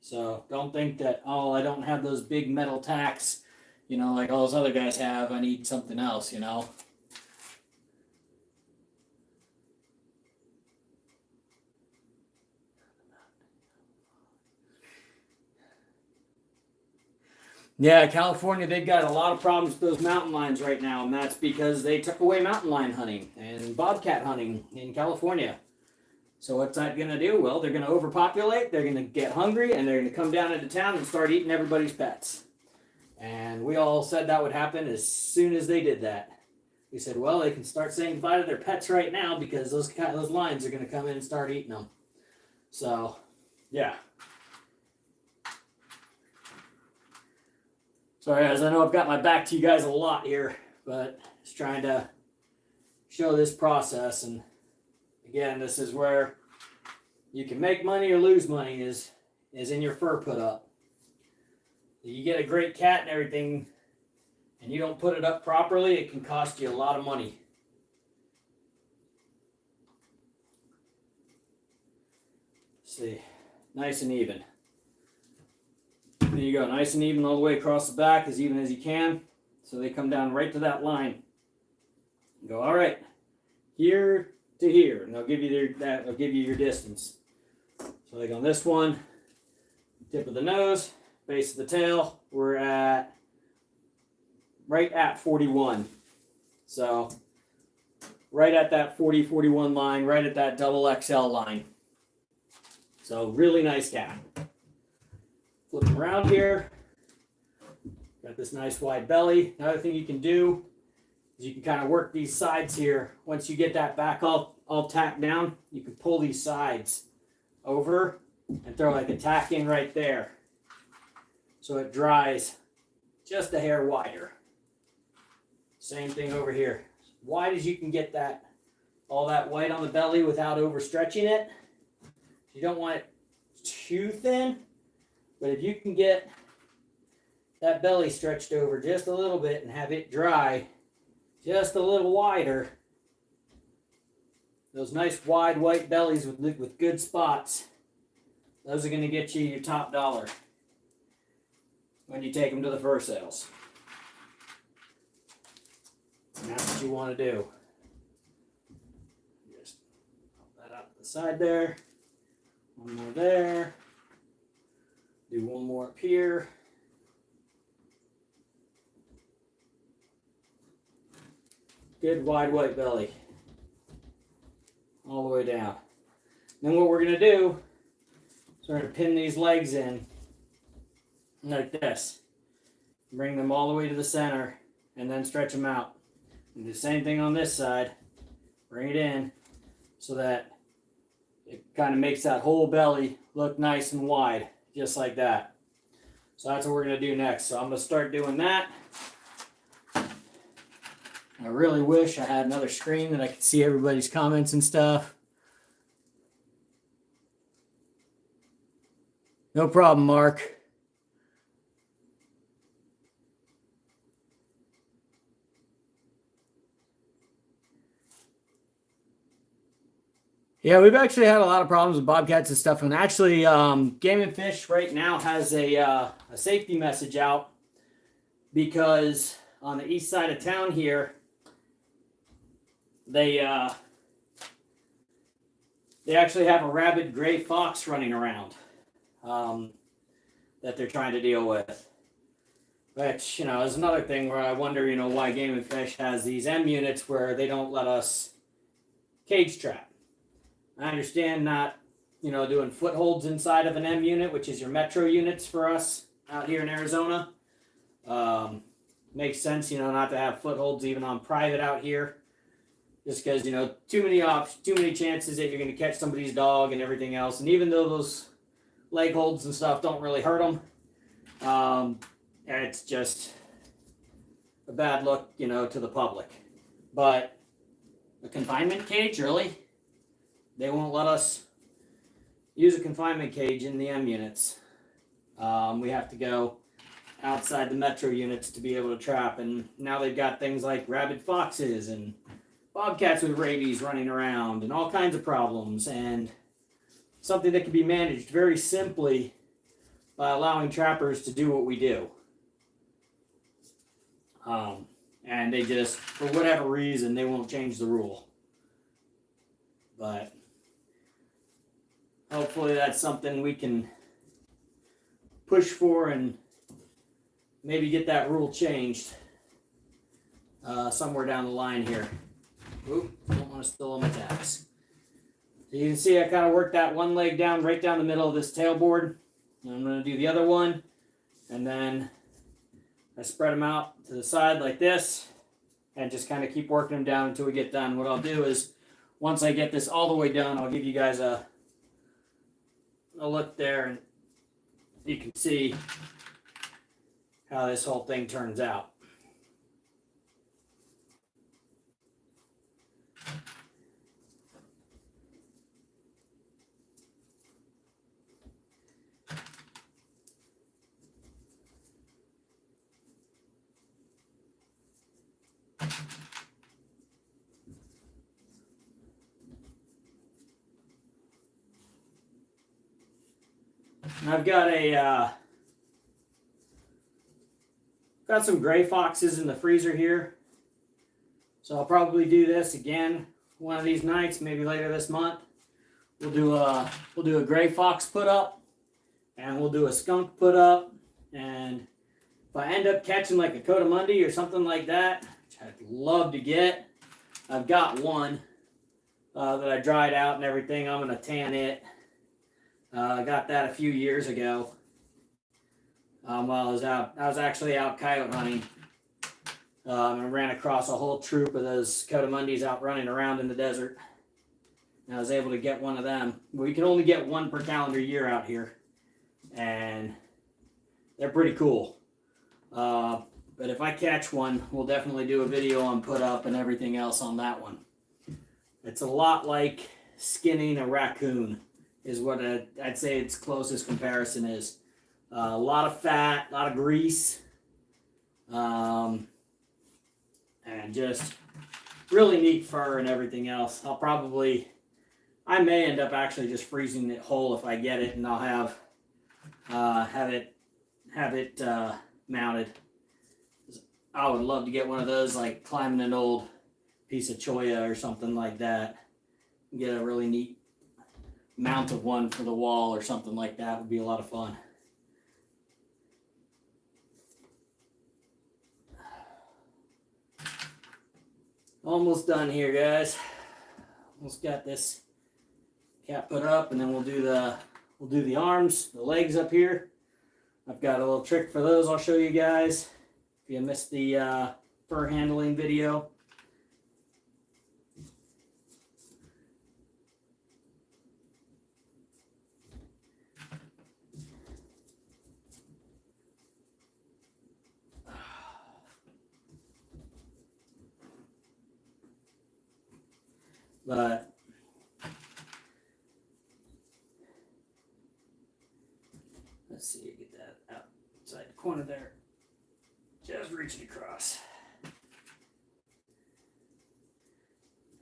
So don't think that, oh, I don't have those big metal tacks, like all those other guys have. I need something else, Yeah, California, they've got a lot of problems with those mountain lions right now, and that's because they took away mountain lion hunting and bobcat hunting in California. So what's that going to do? Well, they're going to overpopulate, they're going to get hungry, and they're going to come down into town and start eating everybody's pets. And we all said that would happen as soon as they did that. We said, well, they can start saying goodbye to their pets right now, because those lions are going to come in and start eating them. So, yeah. Sorry, guys, I know I've got my back to you guys a lot here, but just trying to show this process. And again, this is where you can make money or lose money is in your fur put up. You get a great cat and everything, and you don't put it up properly, it can cost you a lot of money. Let's see. nice and even. There you go, nice and even all the way across the back, as even as you can. So they come down right to that line. You go, all right, here to here, and they'll give you they'll give you your distance. So like on this one, tip of the nose, base of the tail, we're at right at 41. So right at that 40, 41 line, right at that double XL line. So really nice cat. Flip them around here. Got this nice wide belly. Another thing you can do is you can kind of work these sides here. Once you get that back all tacked down, you can pull these sides over and throw like a tack in right there. So it dries just a hair wider. Same thing over here. As wide as you can get that, all that white on the belly without overstretching it. You don't want it too thin, but if you can get that belly stretched over just a little bit and have it dry just a little wider, those nice wide white bellies with good spots, those are going to get you your top dollar when you take them to the fur sales. And that's what you want to do. Just pop that out to the side there. One more there. Do one more up here. Good wide white belly. All the way down. Then what we're going to do is we're going to pin these legs in like this. Bring them all the way to the center and then stretch them out. And do the same thing on this side. Bring it in so that it kind of makes that whole belly look nice and wide, just like that. So that's what we're going to do next. So I'm going to start doing that. I really wish I had another screen that I could see everybody's comments and stuff. No problem, Mark. Yeah, we've actually had a lot of problems with bobcats and stuff. And actually, Game and Fish right now has a safety message out because on the east side of town here, they actually have a rabid gray fox running around that they're trying to deal with. Which, is another thing where I wonder, why Game and Fish has these M units where they don't let us cage trap. I understand not, doing footholds inside of an M unit, which is your metro units for us out here in Arizona. Makes sense, not to have footholds even on private out here. Just because, too many chances that you're going to catch somebody's dog and everything else. And even though those leg holds and stuff don't really hurt them, it's just a bad look, to the public. But a confinement cage, really? They won't let us use a confinement cage in the M units. We have to go outside the metro units to be able to trap. And now they've got things like rabid foxes and bobcats with rabies running around and all kinds of problems. And something that can be managed very simply by allowing trappers to do what we do. And they just, for whatever reason, they won't change the rule. But hopefully that's something we can push for and maybe get that rule changed somewhere down the line here. Oop, don't want to spill on my tacks. So you can see I kind of worked that one leg down right down the middle of this tailboard. And I'm going to do the other one. And then I spread them out to the side like this. And just kind of keep working them down until we get done. What I'll do is, once I get this all the way done, I'll give you guys a look there. And you can see how this whole thing turns out. I've got got some gray foxes in the freezer here. So I'll probably do this again one of these nights, maybe later this month. We'll do a gray fox put up, and we'll do a skunk put up. And if I end up catching like a coatimundi or something like that, which I'd love to get, I've got one that I dried out and everything. I'm gonna tan it. I got that a few years ago. While I was actually out coyote hunting. And ran across a whole troop of those coatimundis out running around in the desert. And I was able to get one of them. We can only get one per calendar year out here. And they're pretty cool. But if I catch one, we'll definitely do a video on put up and everything else on that one. It's a lot like skinning a raccoon is what I'd say its closest comparison is. A lot of fat, a lot of grease. And just really neat fur and everything else. I may end up actually just freezing it whole if I get it, and I'll have it mounted. I would love to get one of those, like climbing an old piece of cholla or something like that. Get a really neat mount of one for the wall or something like that. Would be a lot of fun. Almost done here, guys. Almost got this cat put up, and then we'll do the arms, the legs up here. I've got a little trick for those I'll show you guys if you missed the fur handling video. But let's see, get that outside the corner there. Just reaching across.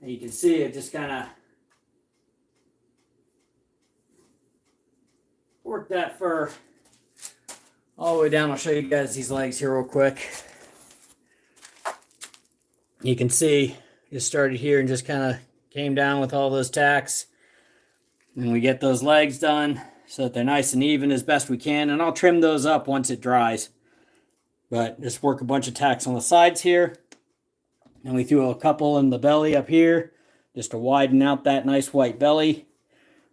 And you can see it just kind of work that fur all the way down. I'll show you guys these legs here real quick. You can see it started here and just kind of came down with all those tacks, and we get those legs done so that they're nice and even as best we can, and I'll trim those up once it dries. But just work a bunch of tacks on the sides here, and we threw a couple in the belly up here just to widen out that nice white belly,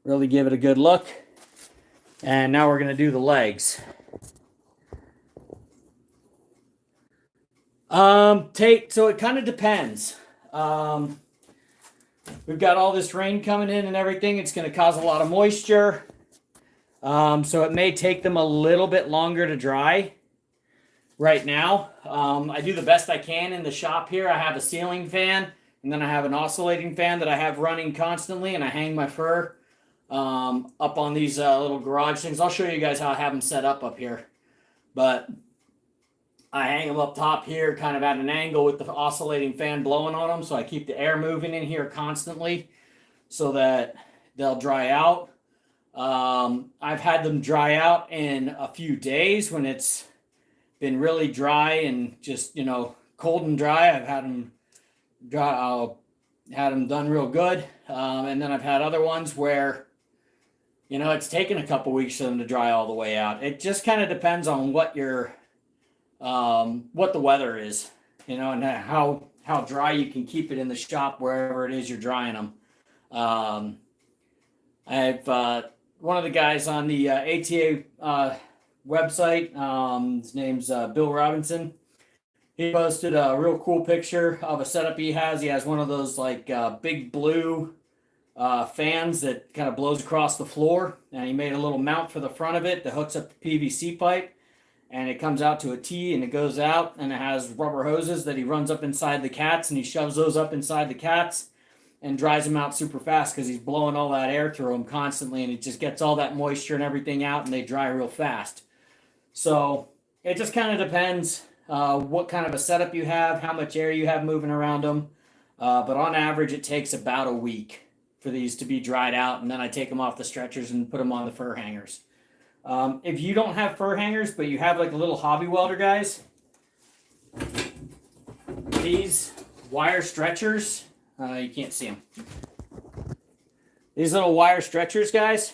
really give it a good look. And now we're going to do the legs. So it kind of depends. We've got all this rain coming in and everything. It's going to cause a lot of moisture. So it may take them a little bit longer to dry right now. I do the best I can in the shop here. I have a ceiling fan, and then I have an oscillating fan that I have running constantly, and I hang my fur up on these little garage things. I'll show you guys how I have them set up here. But I hang them up top here kind of at an angle with the oscillating fan blowing on them, so I keep the air moving in here constantly so that they'll dry out. I've had them dry out in a few days when it's been really dry and just, cold and dry. I've had them done real good. And then I've had other ones where, it's taken a couple weeks for them to dry all the way out. It just kind of depends on what the weather is, and how dry you can keep it in the shop wherever it is you're drying them. I've one of the guys on the ATA website, his name's Bill Robinson. He posted a real cool picture of a setup he has. He has one of those like big blue fans that kind of blows across the floor, and he made a little mount for the front of it that hooks up the PVC pipe. And it comes out to a T, and it goes out, and it has rubber hoses that he runs up inside the cats, and he shoves those up inside the cats and dries them out super fast because he's blowing all that air through them constantly, and it just gets all that moisture and everything out, and they dry real fast. So it just kind of depends what kind of a setup you have, how much air you have moving around them. But on average, it takes about a week for these to be dried out, and then I take them off the stretchers and put them on the fur hangers. If you don't have fur hangers, but you have like a little hobby welder, guys, these wire stretchers, you can't see them. These little wire stretchers, guys,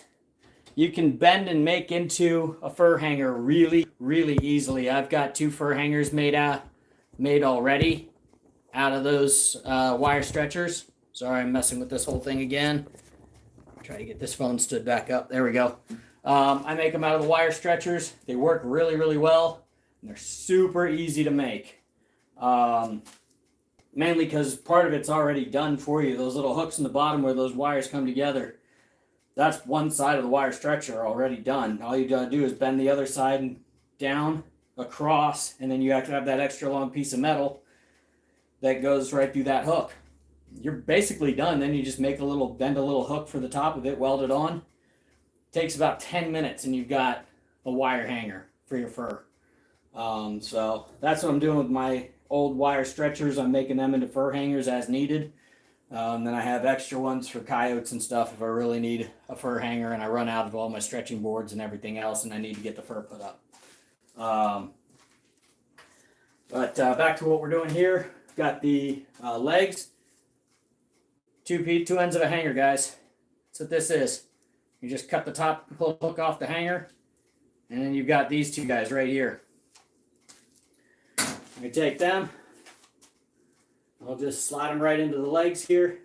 you can bend and make into a fur hanger really, really easily. I've got 2 fur hangers made already out of those wire stretchers. Sorry, I'm messing with this whole thing again. Try to get this phone stood back up. There we go. I make them out of the wire stretchers. They work really, really well. And they're super easy to make. Mainly because part of it's already done for you. Those little hooks in the bottom where those wires come together, that's one side of the wire stretcher already done. All you gotta do is bend the other side and down, across, and then you have to have that extra long piece of metal that goes right through that hook. You're basically done. Then you just bend a little hook for the top of it, weld it on. Takes about 10 minutes and you've got a wire hanger for your fur. So that's what I'm doing with my old wire stretchers. I'm making them into fur hangers as needed. Then I have extra ones for coyotes and stuff if I really need a fur hanger and I run out of all my stretching boards and everything else and I need to get the fur put up. But back to what we're doing here. Got the legs, two ends of a hanger, guys. That's what this is. You just cut the top, pull the hook off the hanger, and then you've got these 2 guys right here. I take them. I'll just slide them right into the legs here.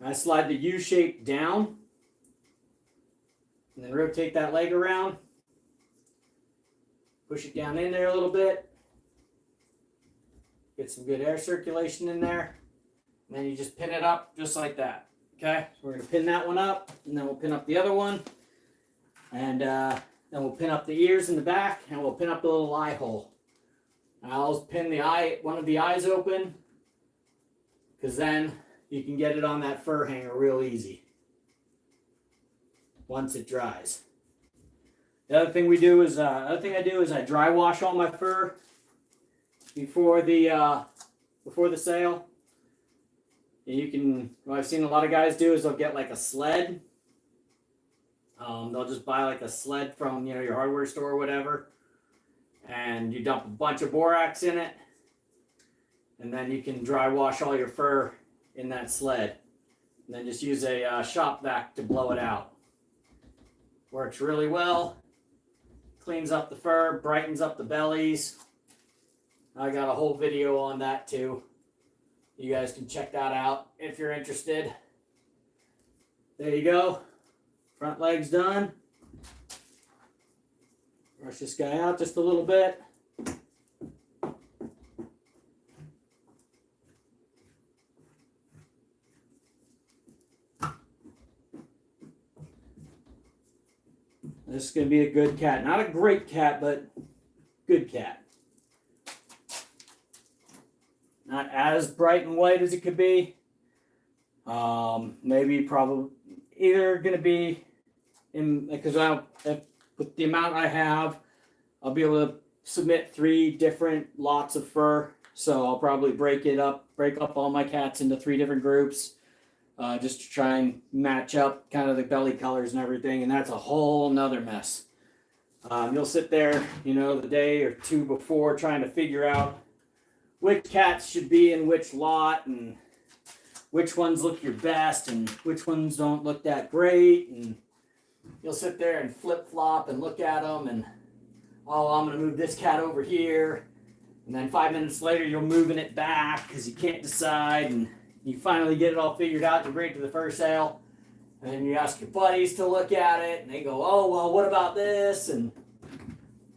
I slide the U shape down, and then rotate that leg around. Push it down in there a little bit. Get some good air circulation in there. And then you just pin it up just like that. Okay, so we're going to pin that one up, and then we'll pin up the other one. And then we'll pin up the ears in the back, and we'll pin up the little eye hole. And I'll pin one of the eyes open, because then you can get it on that fur hanger real easy once it dries. The other thing I do is I dry wash all my fur before the sale. And what I've seen a lot of guys do is they'll get like a sled. They'll just buy like a sled from your hardware store or whatever, and you dump a bunch of borax in it, and then you can dry wash all your fur in that sled, and then just use a shop vac to blow it out. Works really well. Cleans up the fur, brightens up the bellies. I got a whole video on that too. You guys can check that out if you're interested. There you go. Front leg's done. Brush this guy out just a little bit. This is going to be a good cat. Not a great cat, but good cat. Not as bright and white as it could be. Maybe probably either going to be because with the amount I have, I'll be able to submit 3 different lots of fur. So I'll probably break up all my cats into 3 different groups, just to try and match up kind of the belly colors and everything. And that's a whole nother mess. You'll sit there, the day or 2 before trying to figure out which cats should be in which lot and which ones look your best and which ones don't look that great. And you'll sit there and flip-flop and look at them and, I'm going to move this cat over here. And then 5 minutes later, you're moving it back because you can't decide. And you finally get it all figured out. You bring it to the fur sale. And then you ask your buddies to look at it. And they go, oh, well, what about this? And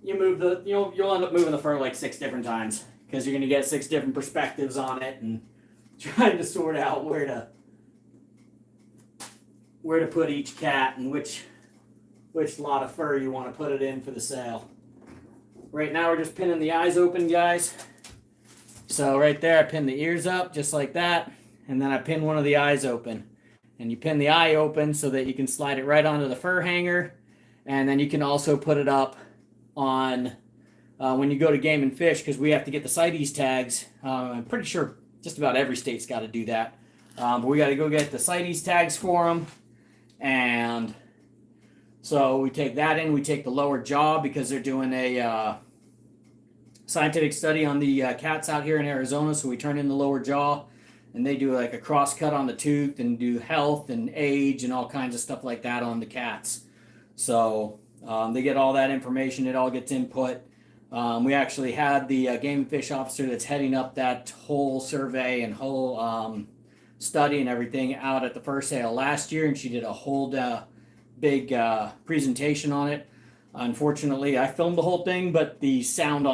you'll end up moving the fur like 6 different times, because you're going to get 6 different perspectives on it and trying to sort out where to put each cat and which lot of fur you want to put it in for the sale. Right now we're just pinning the eyes open, guys. So right there I pin the ears up just like that, and then I pin one of the eyes open. And you pin the eye open so that you can slide it right onto the fur hanger, and then you can also put it up on when you go to Game and Fish, because we have to get the CITES tags. I'm pretty sure just about every state's got to do that. But we got to go get the CITES tags for them. And So we take that in. We take the lower jaw because they're doing a scientific study on the cats out here in Arizona. So we turn in the lower jaw, and they do like a cross cut on the tooth and do health and age and all kinds of stuff like that on the cats. So they get all that information. It all gets input. We actually had the game and fish officer that's heading up that whole survey and whole study and everything out at the first sale last year, and she did a whole big presentation on it. Unfortunately, I filmed the whole thing, but the sound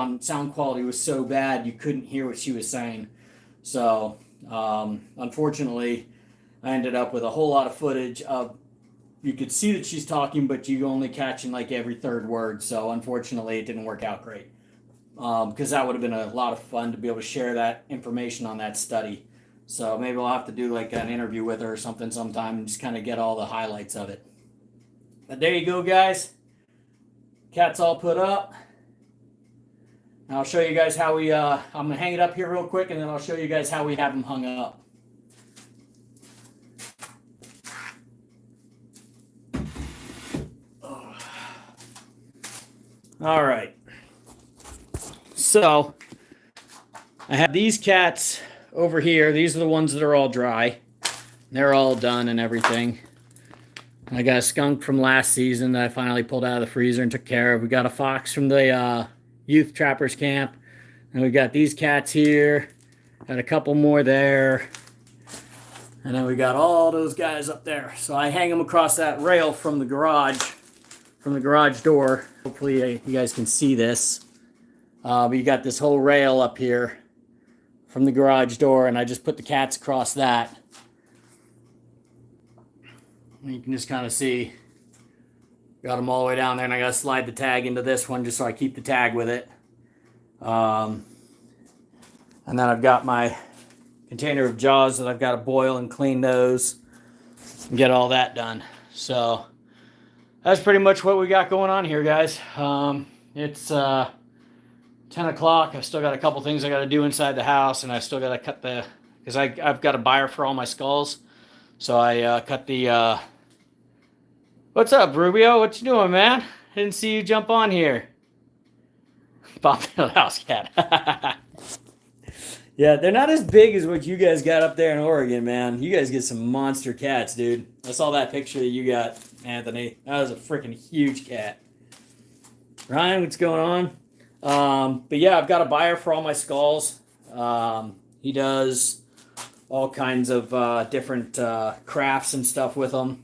quality was so bad you couldn't hear what she was saying. So unfortunately, I ended up with a whole lot of footage of, you could see that she's talking, but you only catching like every third word. So unfortunately, it didn't work out great, because that would have been a lot of fun to be able to share that information on that study. So maybe I'll have to do like an interview with her or something sometime and just kind of get all the highlights of it. But there you go, guys. Cat's all put up. And I'll show you guys how we, I'm going to hang it up here real quick, and then I'll show you guys how we have them hung up. All right. So I have these cats over here. These are the ones that are all dry. They're all done and everything. I got a skunk from last season that I finally pulled out of the freezer and took care of. We got a fox from the youth trappers camp. And we got these cats here. Got a couple more there. And then we got all those guys up there. So I hang them across that rail from the garage door. Hopefully you guys can see this. But you got this whole rail up here from the garage door, and I just put the cats across that. And you can just kind of see, got them all the way down there, and I got to slide the tag into this one just so I keep the tag with it. And then I've got my container of jaws that I've got to boil and clean those and get all that done. So that's pretty much what we got going on here, guys. It's 10 o'clock. I've still got a couple things I got to do inside the house, and I still got to cut because I've got a buyer for all my skulls. So I cut the, what's up, Rubio? What you doing, man? Didn't see you jump on here. Bobcat house cat. Yeah, they're not as big as what you guys got up there in Oregon, man. You guys get some monster cats, dude. I saw that picture that you got, Anthony. That was a freaking huge cat. Ryan, what's going on? But yeah, I've got a buyer for all my skulls. He does all kinds of different crafts and stuff with them.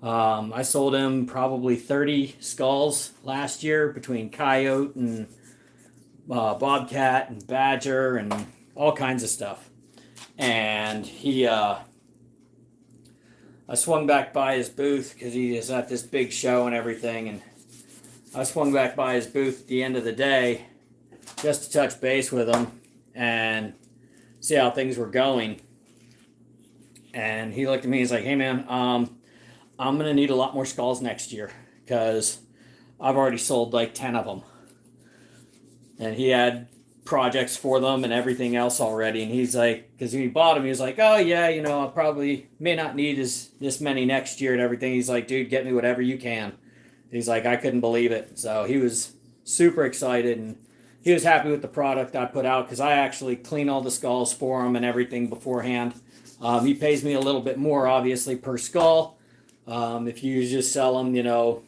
I sold him probably 30 skulls last year between coyote and bobcat and badger and all kinds of stuff. And he, I swung back by his booth because he is at this big show and everything, and I swung back by his booth at the end of the day just to touch base with him and see how things were going. And he looked at me, he's like, hey man, I'm going to need a lot more skulls next year because I've already sold like 10 of them. And he had projects for them and everything else already. And he's like, because when he bought them, he was like, oh yeah, you know, I probably may not need this many next year and everything. He's like, dude, get me whatever you can. He's like, I couldn't believe it. So he was super excited, and he was happy with the product I put out because I actually clean all the skulls for him and everything beforehand. He pays me a little bit more, obviously, per skull. If you just sell them, you know,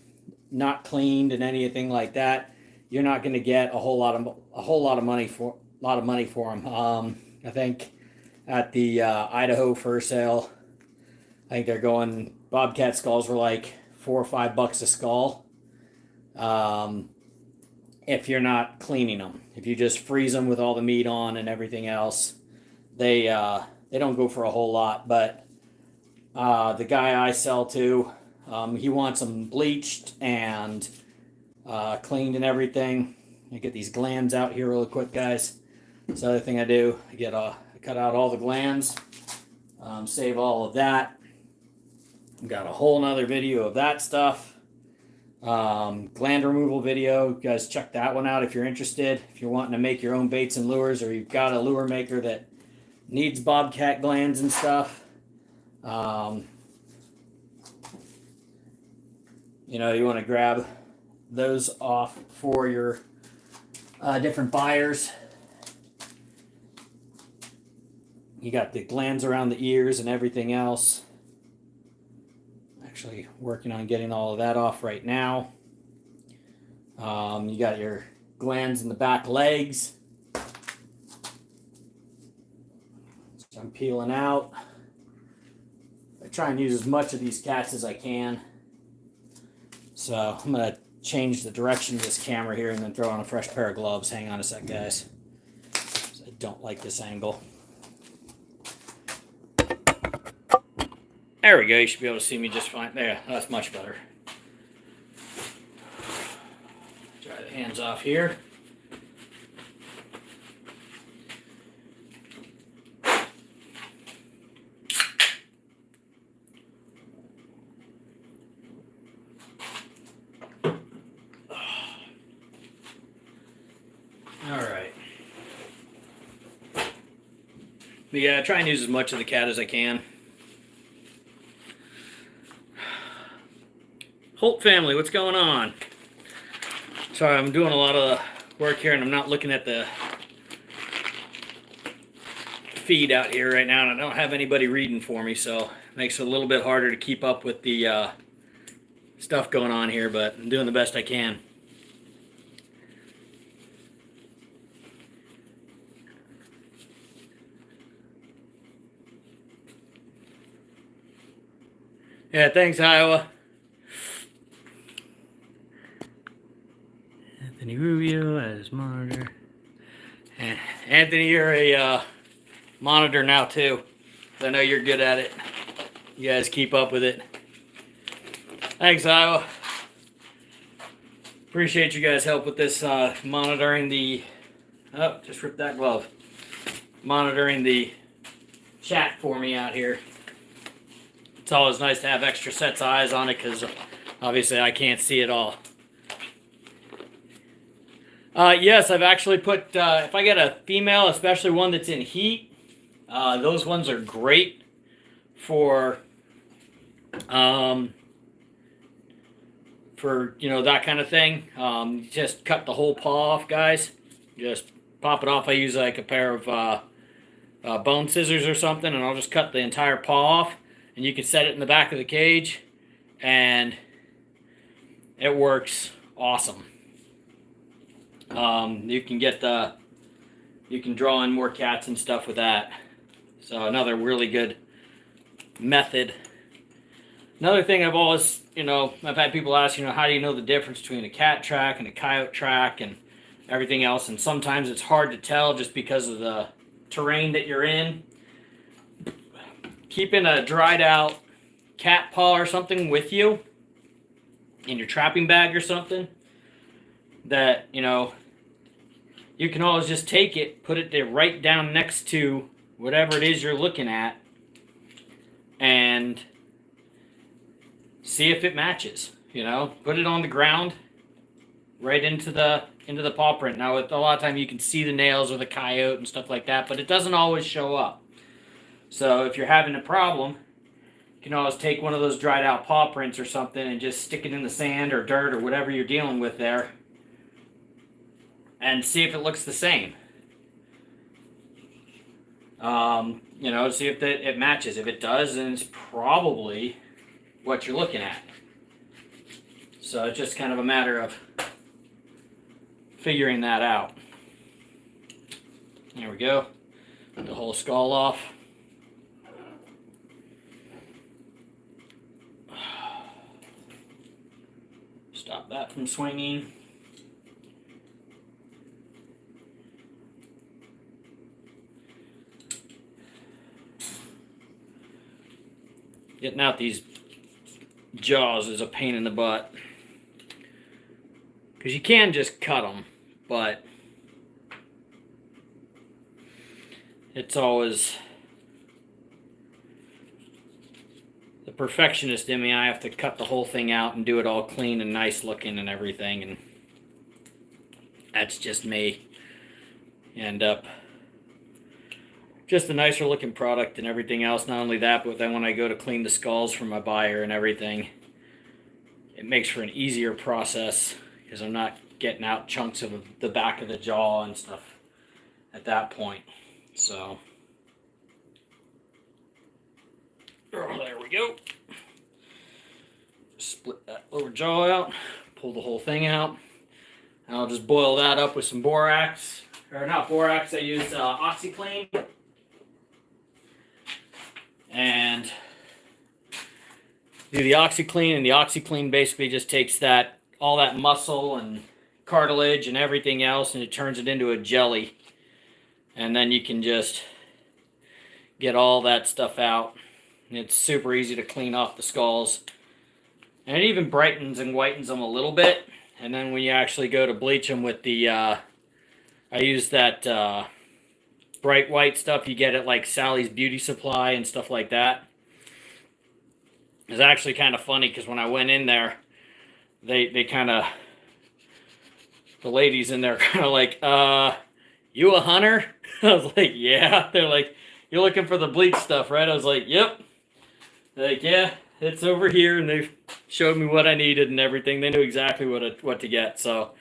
not cleaned and anything like that, you're not going to get a whole lot of money for them. I think at the Idaho fur sale, I think they're going, bobcat skulls were like $4 or $5 a skull. If you're not cleaning them, if you just freeze them with all the meat on and everything else, they don't go for a whole lot. But the guy I sell to, he wants them bleached and cleaned and everything. I get these glands out here really quick, guys. That's the other thing I do. I cut out all the glands, save all of that. I've got a whole nother video of that stuff. Gland removal video. You guys check that one out if you're interested. If you're wanting to make your own baits and lures, or you've got a lure maker that needs bobcat glands and stuff. you know, you want to grab those off for your different buyers. You got the glands around the ears and everything else. Actually working on getting all of that off right now. You got your glands in the back legs. So I'm peeling out. I try and use as much of these cats as I can. So I'm going to change the direction of this camera here and then throw on a fresh pair of gloves. Hang on a sec, guys. I don't like this angle. There we go. You should be able to see me just fine. There, that's much better. Dry the hands off here. Alright. But yeah, try and use as much of the cat as I can. Holt family, what's going on? Sorry, I'm doing a lot of work here and I'm not looking at the feed out here right now, and I don't have anybody reading for me, so it makes it a little bit harder to keep up with the stuff going on here, but I'm doing the best I can. Yeah, thanks, Iowa. Anthony Rubio as monitor. And Anthony, you're a monitor now too. I know you're good at it. You guys keep up with it. Thanks, Iowa. Appreciate you guys' help with this monitoring the... Oh, just ripped that glove. Monitoring the chat for me out here. It's always nice to have extra sets of eyes on it because obviously I can't see it all. Yes, I've actually put, if I get a female, especially one that's in heat, those ones are great for, you know, that kind of thing. Just cut the whole paw off, guys. Just pop it off. I use like a pair of bone scissors or something, and I'll just cut the entire paw off. And you can set it in the back of the cage, and it works awesome. You can get you can draw in more cats and stuff with that. So another really good method. Another thing I've always, you know, I've had people ask, you know, how do you know the difference between a cat track and a coyote track and everything else? And sometimes it's hard to tell just because of the terrain that you're in. Keeping a dried out cat paw or something with you in your trapping bag or something that, you know, you can always just take it, put it there right down next to whatever it is you're looking at, and see if it matches. You know, put it on the ground right into the paw print. Now, with a lot of time you can see the nails with a coyote and stuff like that, but it doesn't always show up. So if you're having a problem, you can always take one of those dried out paw prints or something and just stick it in the sand or dirt or whatever you're dealing with there and see if it looks the same. You know, see if it matches. If it does, then it's probably what you're looking at. So it's just kind of a matter of figuring that out. There we go. Put the whole skull off. Stop that from swinging. Getting out these jaws is a pain in the butt. Because you can just cut them, but it's always... the perfectionist in me, I have to cut the whole thing out and do it all clean and nice looking and everything, and that's just me. End up just a nicer looking product and everything else. Not only that, but then when I go to clean the skulls for my buyer and everything, it makes for an easier process because I'm not getting out chunks of the back of the jaw and stuff at that point. So, oh, there we go. Split that lower jaw out, pull the whole thing out. And I'll just boil that up with some borax, or not borax, I use OxyClean. And do the OxyClean, and the OxyClean basically just takes that, all that muscle and cartilage and everything else, and it turns it into a jelly. And then you can just get all that stuff out. And it's super easy to clean off the skulls. And it even brightens and whitens them a little bit. And then when you actually go to bleach them with the, I use that bright white stuff you get at like Sally's Beauty Supply and stuff like that. It's actually kind of funny because when I went in there, they kind of, the ladies in there kind of like, you a hunter? I was like, yeah. They're like, you're looking for the bleach stuff, right? I was like, yep. They're like, yeah, it's over here. And they showed me what I needed and everything. They knew exactly what to get. So,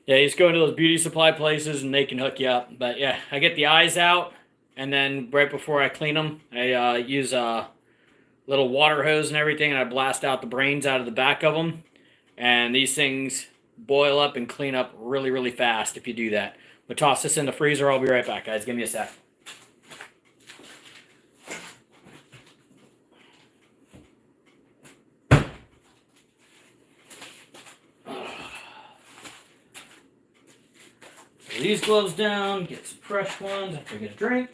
yeah, you just go into those beauty supply places and they can hook you up. But, yeah, I get the eyes out. And then right before I clean them, I use a little water hose and everything. And I blast out the brains out of the back of them. And these things boil up and clean up really, really fast if you do that. But toss this in the freezer. I'll be right back, guys. Give me a sec. Put these gloves down. Get some fresh ones after I get a drink.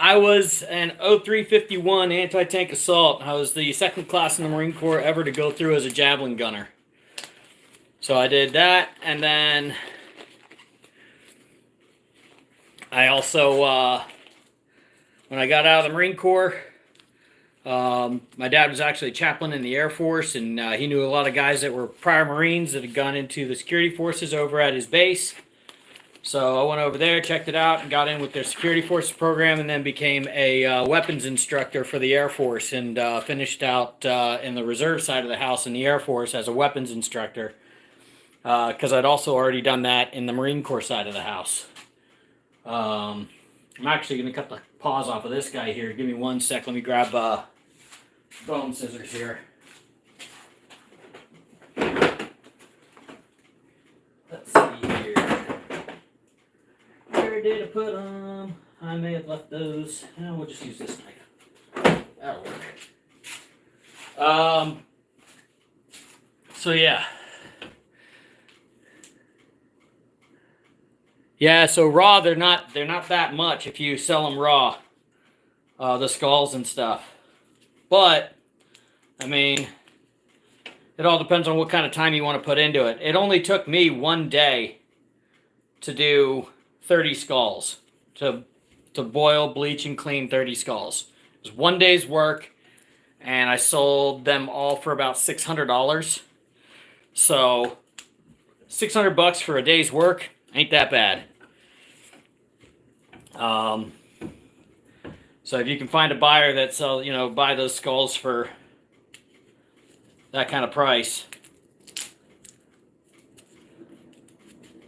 I was an 0351 anti-tank assault. I was the second class in the Marine Corps ever to go through as a javelin gunner. So I did that, and then I also, when I got out of the Marine Corps, my dad was actually a chaplain in the Air Force, and he knew a lot of guys that were prior Marines that had gone into the security forces over at his base. So I went over there, checked it out, and got in with their security forces program, and then became a weapons instructor for the Air Force, and finished out in the reserve side of the house in the Air Force as a weapons instructor, because I'd also already done that in the Marine Corps side of the house. I'm actually going to cut the paws off of this guy here. Give me 1 sec. Let me grab bone scissors here. Let's see here. Where did I put them? I may have left those. No, we'll just use this knife. That'll work. So yeah. Yeah, so raw, they're not that much if you sell them raw, the skulls and stuff. But, I mean, it all depends on what kind of time you want to put into it. It only took me 1 day to do 30 skulls, to boil, bleach, and clean 30 skulls. It was 1 day's work, and I sold them all for about $600. So, $600 for a day's work ain't that bad. So if you can find a buyer that sell, buy those skulls for that kind of price,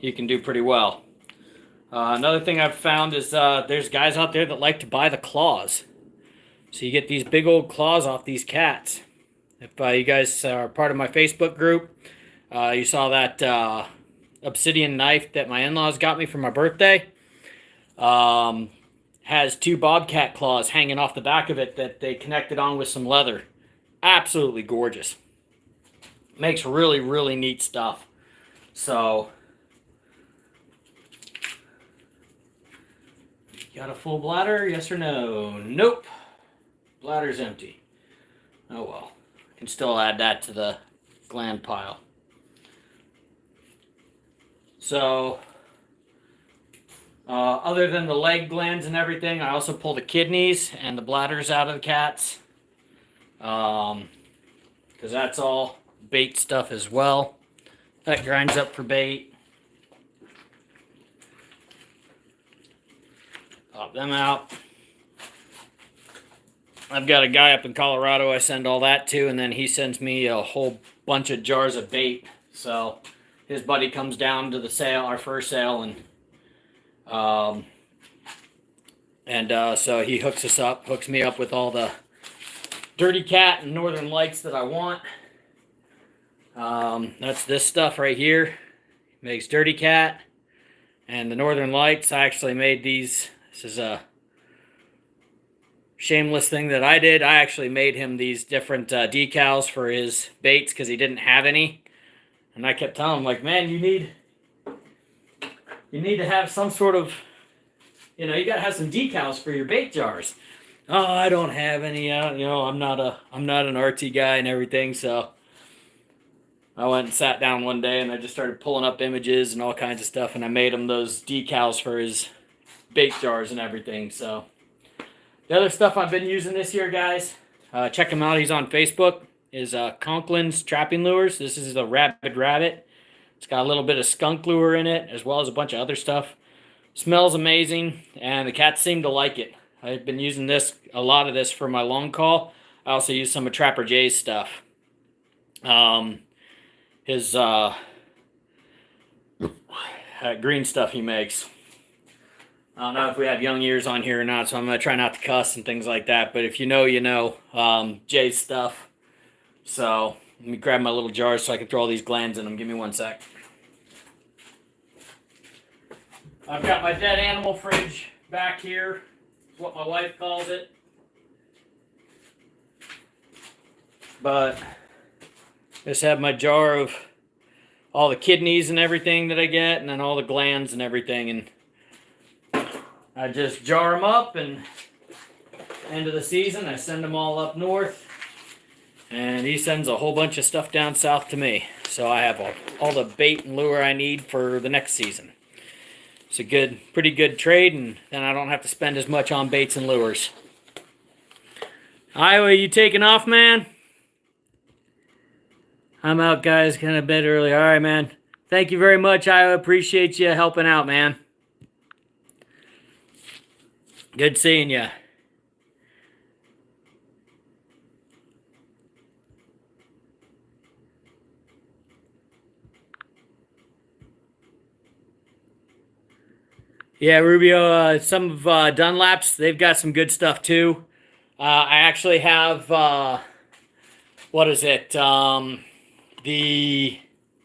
you can do pretty well. Another thing I've found is there's guys out there that like to buy the claws. So you get these big old claws off these cats. If you guys are part of my Facebook group, you saw that obsidian knife that my in-laws got me for my birthday. Has 2 bobcat claws hanging off the back of it that they connected on with some leather. Absolutely gorgeous. Makes really, really neat stuff. So, got a full bladder? Yes or no? Nope. Bladder's empty. Oh well. Can still add that to the gland pile. So, other than the leg glands and everything, I also pull the kidneys and the bladders out of the cats. because that's all bait stuff as well. That grinds up for bait. Pop them out. I've got a guy up in Colorado I send all that to, and then he sends me a whole bunch of jars of bait. So his buddy comes down to the sale, our first sale, and so he hooks me up with all the Dirty Cat and Northern Lights that I want. That's this stuff right here. Makes Dirty Cat and the Northern Lights. I actually made these. This is a shameless thing that I did. I actually made him these different decals for his baits because he didn't have any. And I kept telling him, like, man, you need to have some sort of, you gotta have some decals for your bait jars. Oh, I don't have any. I'm not an RT guy and everything. So I went and sat down one day and I just started pulling up images and all kinds of stuff, and I made him those decals for his bait jars and everything. So the other stuff I've been using this year, guys, check him out. He's on Facebook. Is Conklin's Trapping Lures. This is the Rabid Rabbit. It's got a little bit of skunk lure in it, as well as a bunch of other stuff. Smells amazing, and the cats seem to like it. I've been using a lot of this for my long call. I also use some of Trapper Jay's stuff. His green stuff he makes. I don't know if we have young ears on here or not, so I'm going to try not to cuss and things like that. But if you know, you know. Jay's stuff. So let me grab my little jars so I can throw all these glands in them. Give me one sec. I've got my dead animal fridge back here. It's what my wife calls it. But just have my jar of all the kidneys and everything that I get, and then all the glands and everything, and I just jar them up, and end of the season I send them all up north, and he sends a whole bunch of stuff down south to me. So I have all the bait and lure I need for the next season. It's a pretty good trade, and then I don't have to spend as much on baits and lures. Iowa, you taking off, man? I'm out, guys. Kind of bed early. All right, man. Thank you very much, Iowa. Appreciate you helping out, man. Good seeing you. Yeah, Rubio, some of Dunlap's, they've got some good stuff too. I actually have, what is it?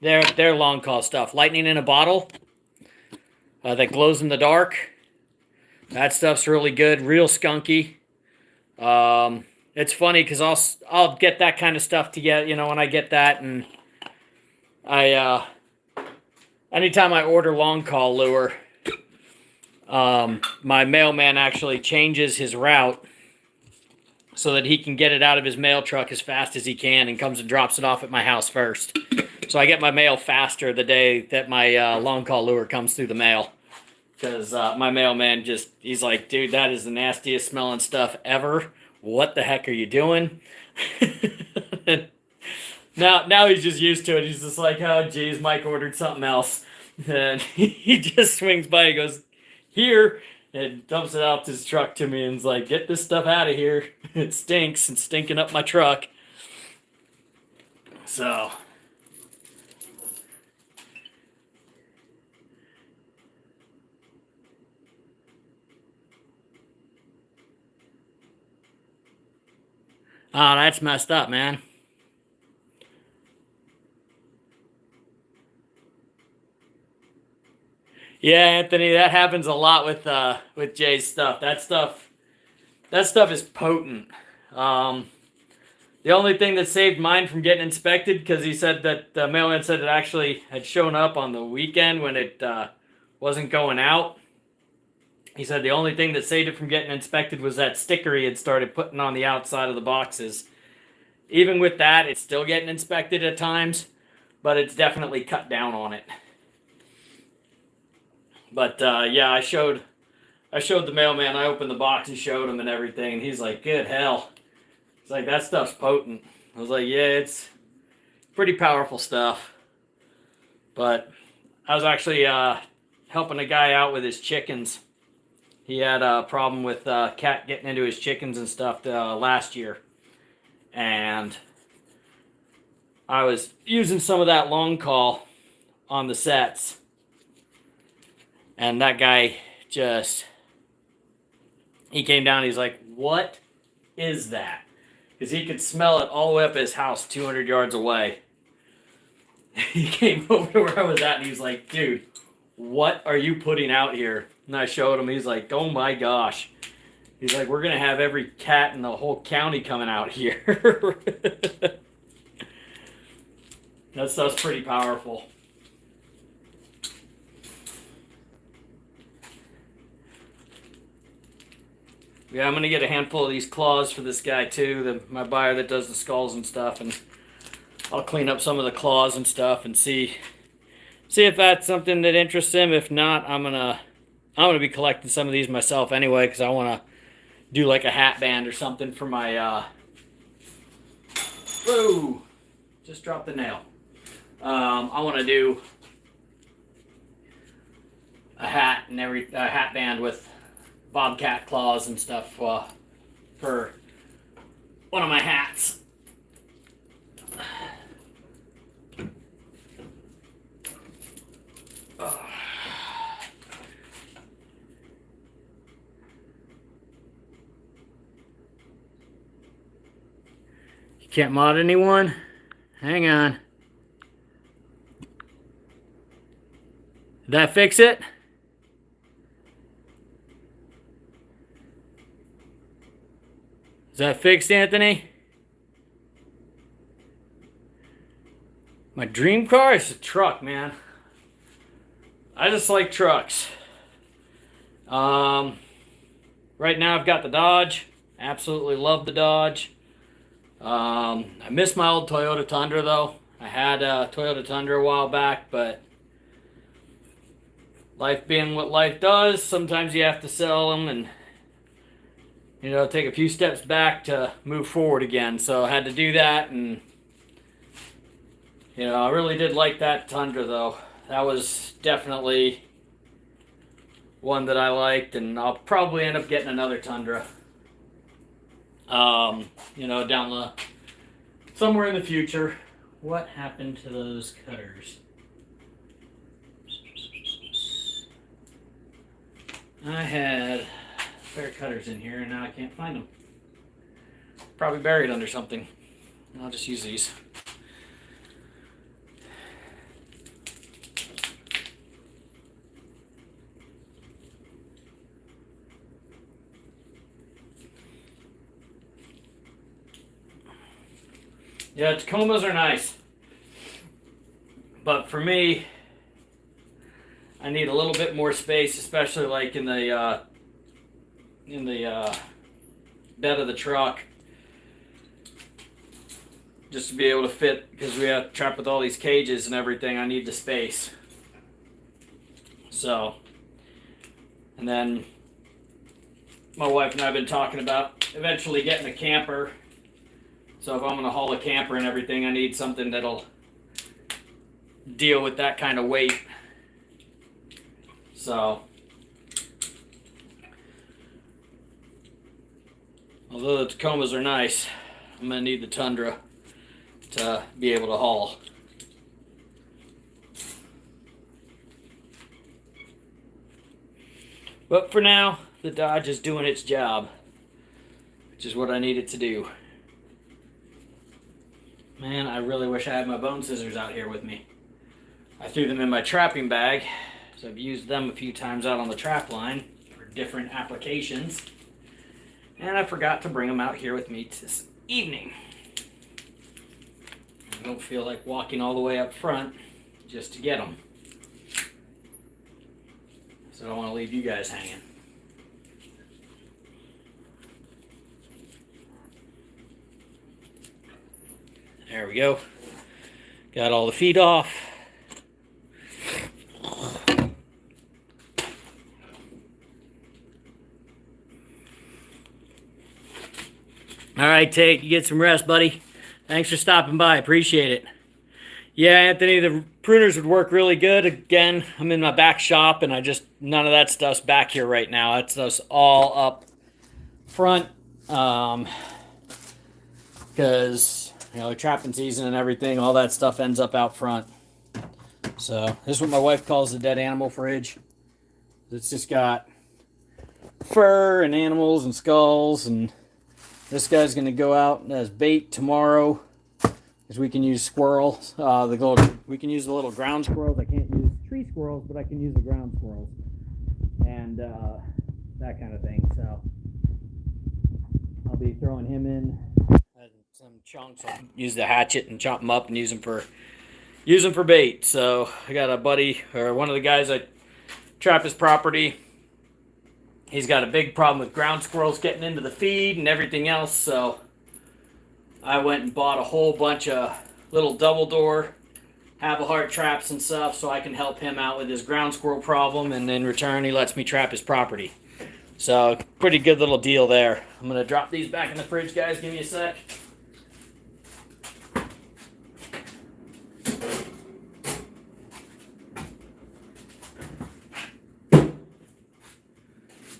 Their long call stuff. Lightning in a bottle that glows in the dark. That stuff's really good, real skunky. It's funny because I'll get that kind of stuff to get, when I get that, and anytime I order long call lure, my mailman actually changes his route so that he can get it out of his mail truck as fast as he can and comes and drops it off at my house first. So I get my mail faster the day that my long call lure comes through the mail. Because my mailman he's like, dude, that is the nastiest smelling stuff ever. What the heck are you doing? Now he's just used to it. He's just like, oh, geez, Mike ordered something else. And he just swings by and goes, here, and dumps it out to his truck to me and is like, get this stuff out of here. It stinks and stinking up my truck. So oh, that's messed up, man. Yeah, Anthony, that happens a lot with Jay's stuff. That stuff is potent. The only thing that saved mine from getting inspected, because he said that the mailman said it actually had shown up on the weekend when it wasn't going out. He said the only thing that saved it from getting inspected was that sticker he had started putting on the outside of the boxes. Even with that, it's still getting inspected at times, but it's definitely cut down on it. But yeah, I showed the mailman. I opened the box and showed him and everything, and he's like, "Good hell!" It's like, that stuff's potent. I was like, yeah, it's pretty powerful stuff. But I was actually helping a guy out with his chickens. He had a problem with cat getting into his chickens and stuff last year. And I was using some of that long call on the sets. And that guy he came down and he's like, what is that? Because he could smell it all the way up his house 200 yards away. He came over to where I was at and he's like, dude, what are you putting out here? And I showed him. He's like, oh my gosh. He's like, we're going to have every cat in the whole county coming out here. That stuff's pretty powerful. Yeah, I'm going to get a handful of these claws for this guy too, my buyer that does the skulls and stuff, and I'll clean up some of the claws and stuff and see if that's something that interests him. If not, I'm gonna be collecting some of these myself anyway, because I want to do like a hat band or something for my whoa, just dropped the nail. I want to do a hat band with bobcat claws and stuff for one of my hats. You can't mod anyone? Hang on. Did that fix it? Is that fixed, Anthony? My dream car is a truck, man. I just like trucks. Right now I've got the Dodge. Absolutely love the Dodge. I miss my old Toyota Tundra though. I had a Toyota Tundra a while back, but life being what life does, sometimes you have to sell them and take a few steps back to move forward again. So I had to do that, and I really did like that Tundra though. That was definitely one that I liked, and I'll probably end up getting another Tundra. Down somewhere in the future. What happened to those cutters? I had a pair of cutters in here, and now I can't find them. Probably buried under something. I'll just use these. Yeah, Tacomas are nice. But for me, I need a little bit more space, especially like in the bed of the truck, just to be able to fit, because we have trapped with all these cages and everything. I need the space. So, and then my wife and I have been talking about eventually getting a camper. So if I'm going to haul a camper and everything, I need something that'll deal with that kind of weight. So, although the Tacomas are nice, I'm going to need the Tundra to be able to haul. But for now, the Dodge is doing its job, which is what I need it to do. Man, I really wish I had my bone scissors out here with me. I threw them in my trapping bag, so I've used them a few times out on the trap line for different applications. And I forgot to bring them out here with me this evening. I don't feel like walking all the way up front just to get them. So I don't want to leave you guys hanging. There we go. Got all the feet off. All right, Tate, you get some rest, buddy. Thanks for stopping by. Appreciate it. Yeah, Anthony, the pruners would work really good. Again, I'm in my back shop, and none of that stuff's back here right now. That stuff's all up front, because trapping season and everything, all that stuff ends up out front. So this is what my wife calls the dead animal fridge. It's just got fur and animals and skulls, and this guy's gonna go out as bait tomorrow, because we can use squirrels. We can use the little ground squirrels. I can't use tree squirrels, but I can use the ground squirrels and that kind of thing. So I'll be throwing him in some chunks. I'll use the hatchet and chop them up and use them for bait. So I got a buddy, or one of the guys that trap his property. He's got a big problem with ground squirrels getting into the feed and everything else. So I went and bought a whole bunch of little double door have-a-heart traps and stuff, so I can help him out with his ground squirrel problem, and in return he lets me trap his property. So pretty good little deal there. I'm gonna drop these back in the fridge, guys. Give me a sec.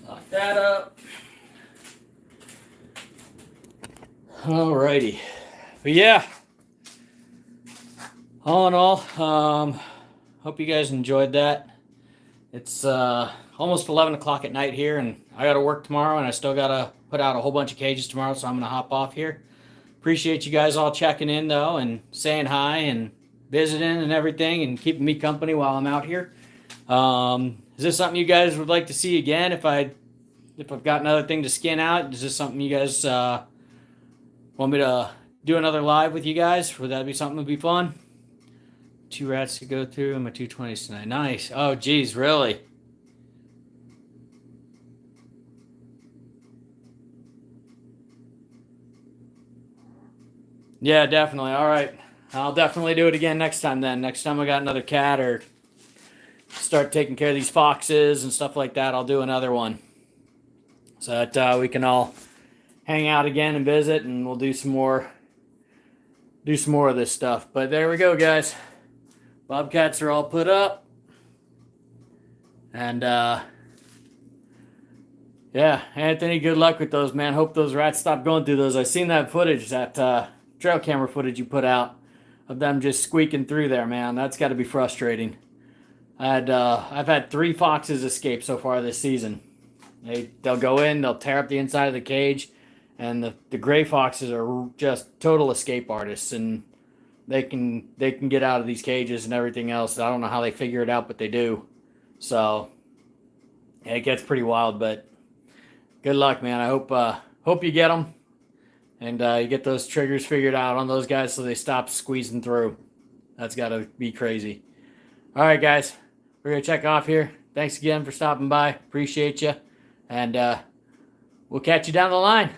Lock that up. Alrighty. But yeah, all in all, hope you guys enjoyed that. It's almost 11 o'clock at night here, and I got to work tomorrow, and I still got to put out a whole bunch of cages tomorrow, so I'm going to hop off here. Appreciate you guys all checking in, though, and saying hi and visiting and everything, and keeping me company while I'm out here. Is this something you guys would like to see again? If I've got another thing to skin out, is this something you guys want me to do another live with you guys? Would that be something that'd be fun? 2 rats to go through and my 220s tonight. Nice. Oh, geez, really? Yeah, definitely. All right. I'll definitely do it again next time then. Next time I got another cat or start taking care of these foxes and stuff like that, I'll do another one, so that we can all hang out again and visit, and we'll do some more of this stuff. But there we go, guys. Bobcats are all put up, and yeah, Anthony, good luck with those, man. Hope those rats stop going through those. I seen that footage, that trail camera footage you put out of them just squeaking through there, man. That's got to be frustrating. I've had 3 foxes escape so far this season. They'll go in, they'll tear up the inside of the cage, and the gray foxes are just total escape artists, and they can get out of these cages and everything else. I don't know how they figure it out, but they do. So yeah, it gets pretty wild, but good luck, man. I hope you get them, and you get those triggers figured out on those guys so they stop squeezing through. That's got to be crazy. All right, guys, we're gonna check off here. Thanks again for stopping by. Appreciate you, and we'll catch you down the line.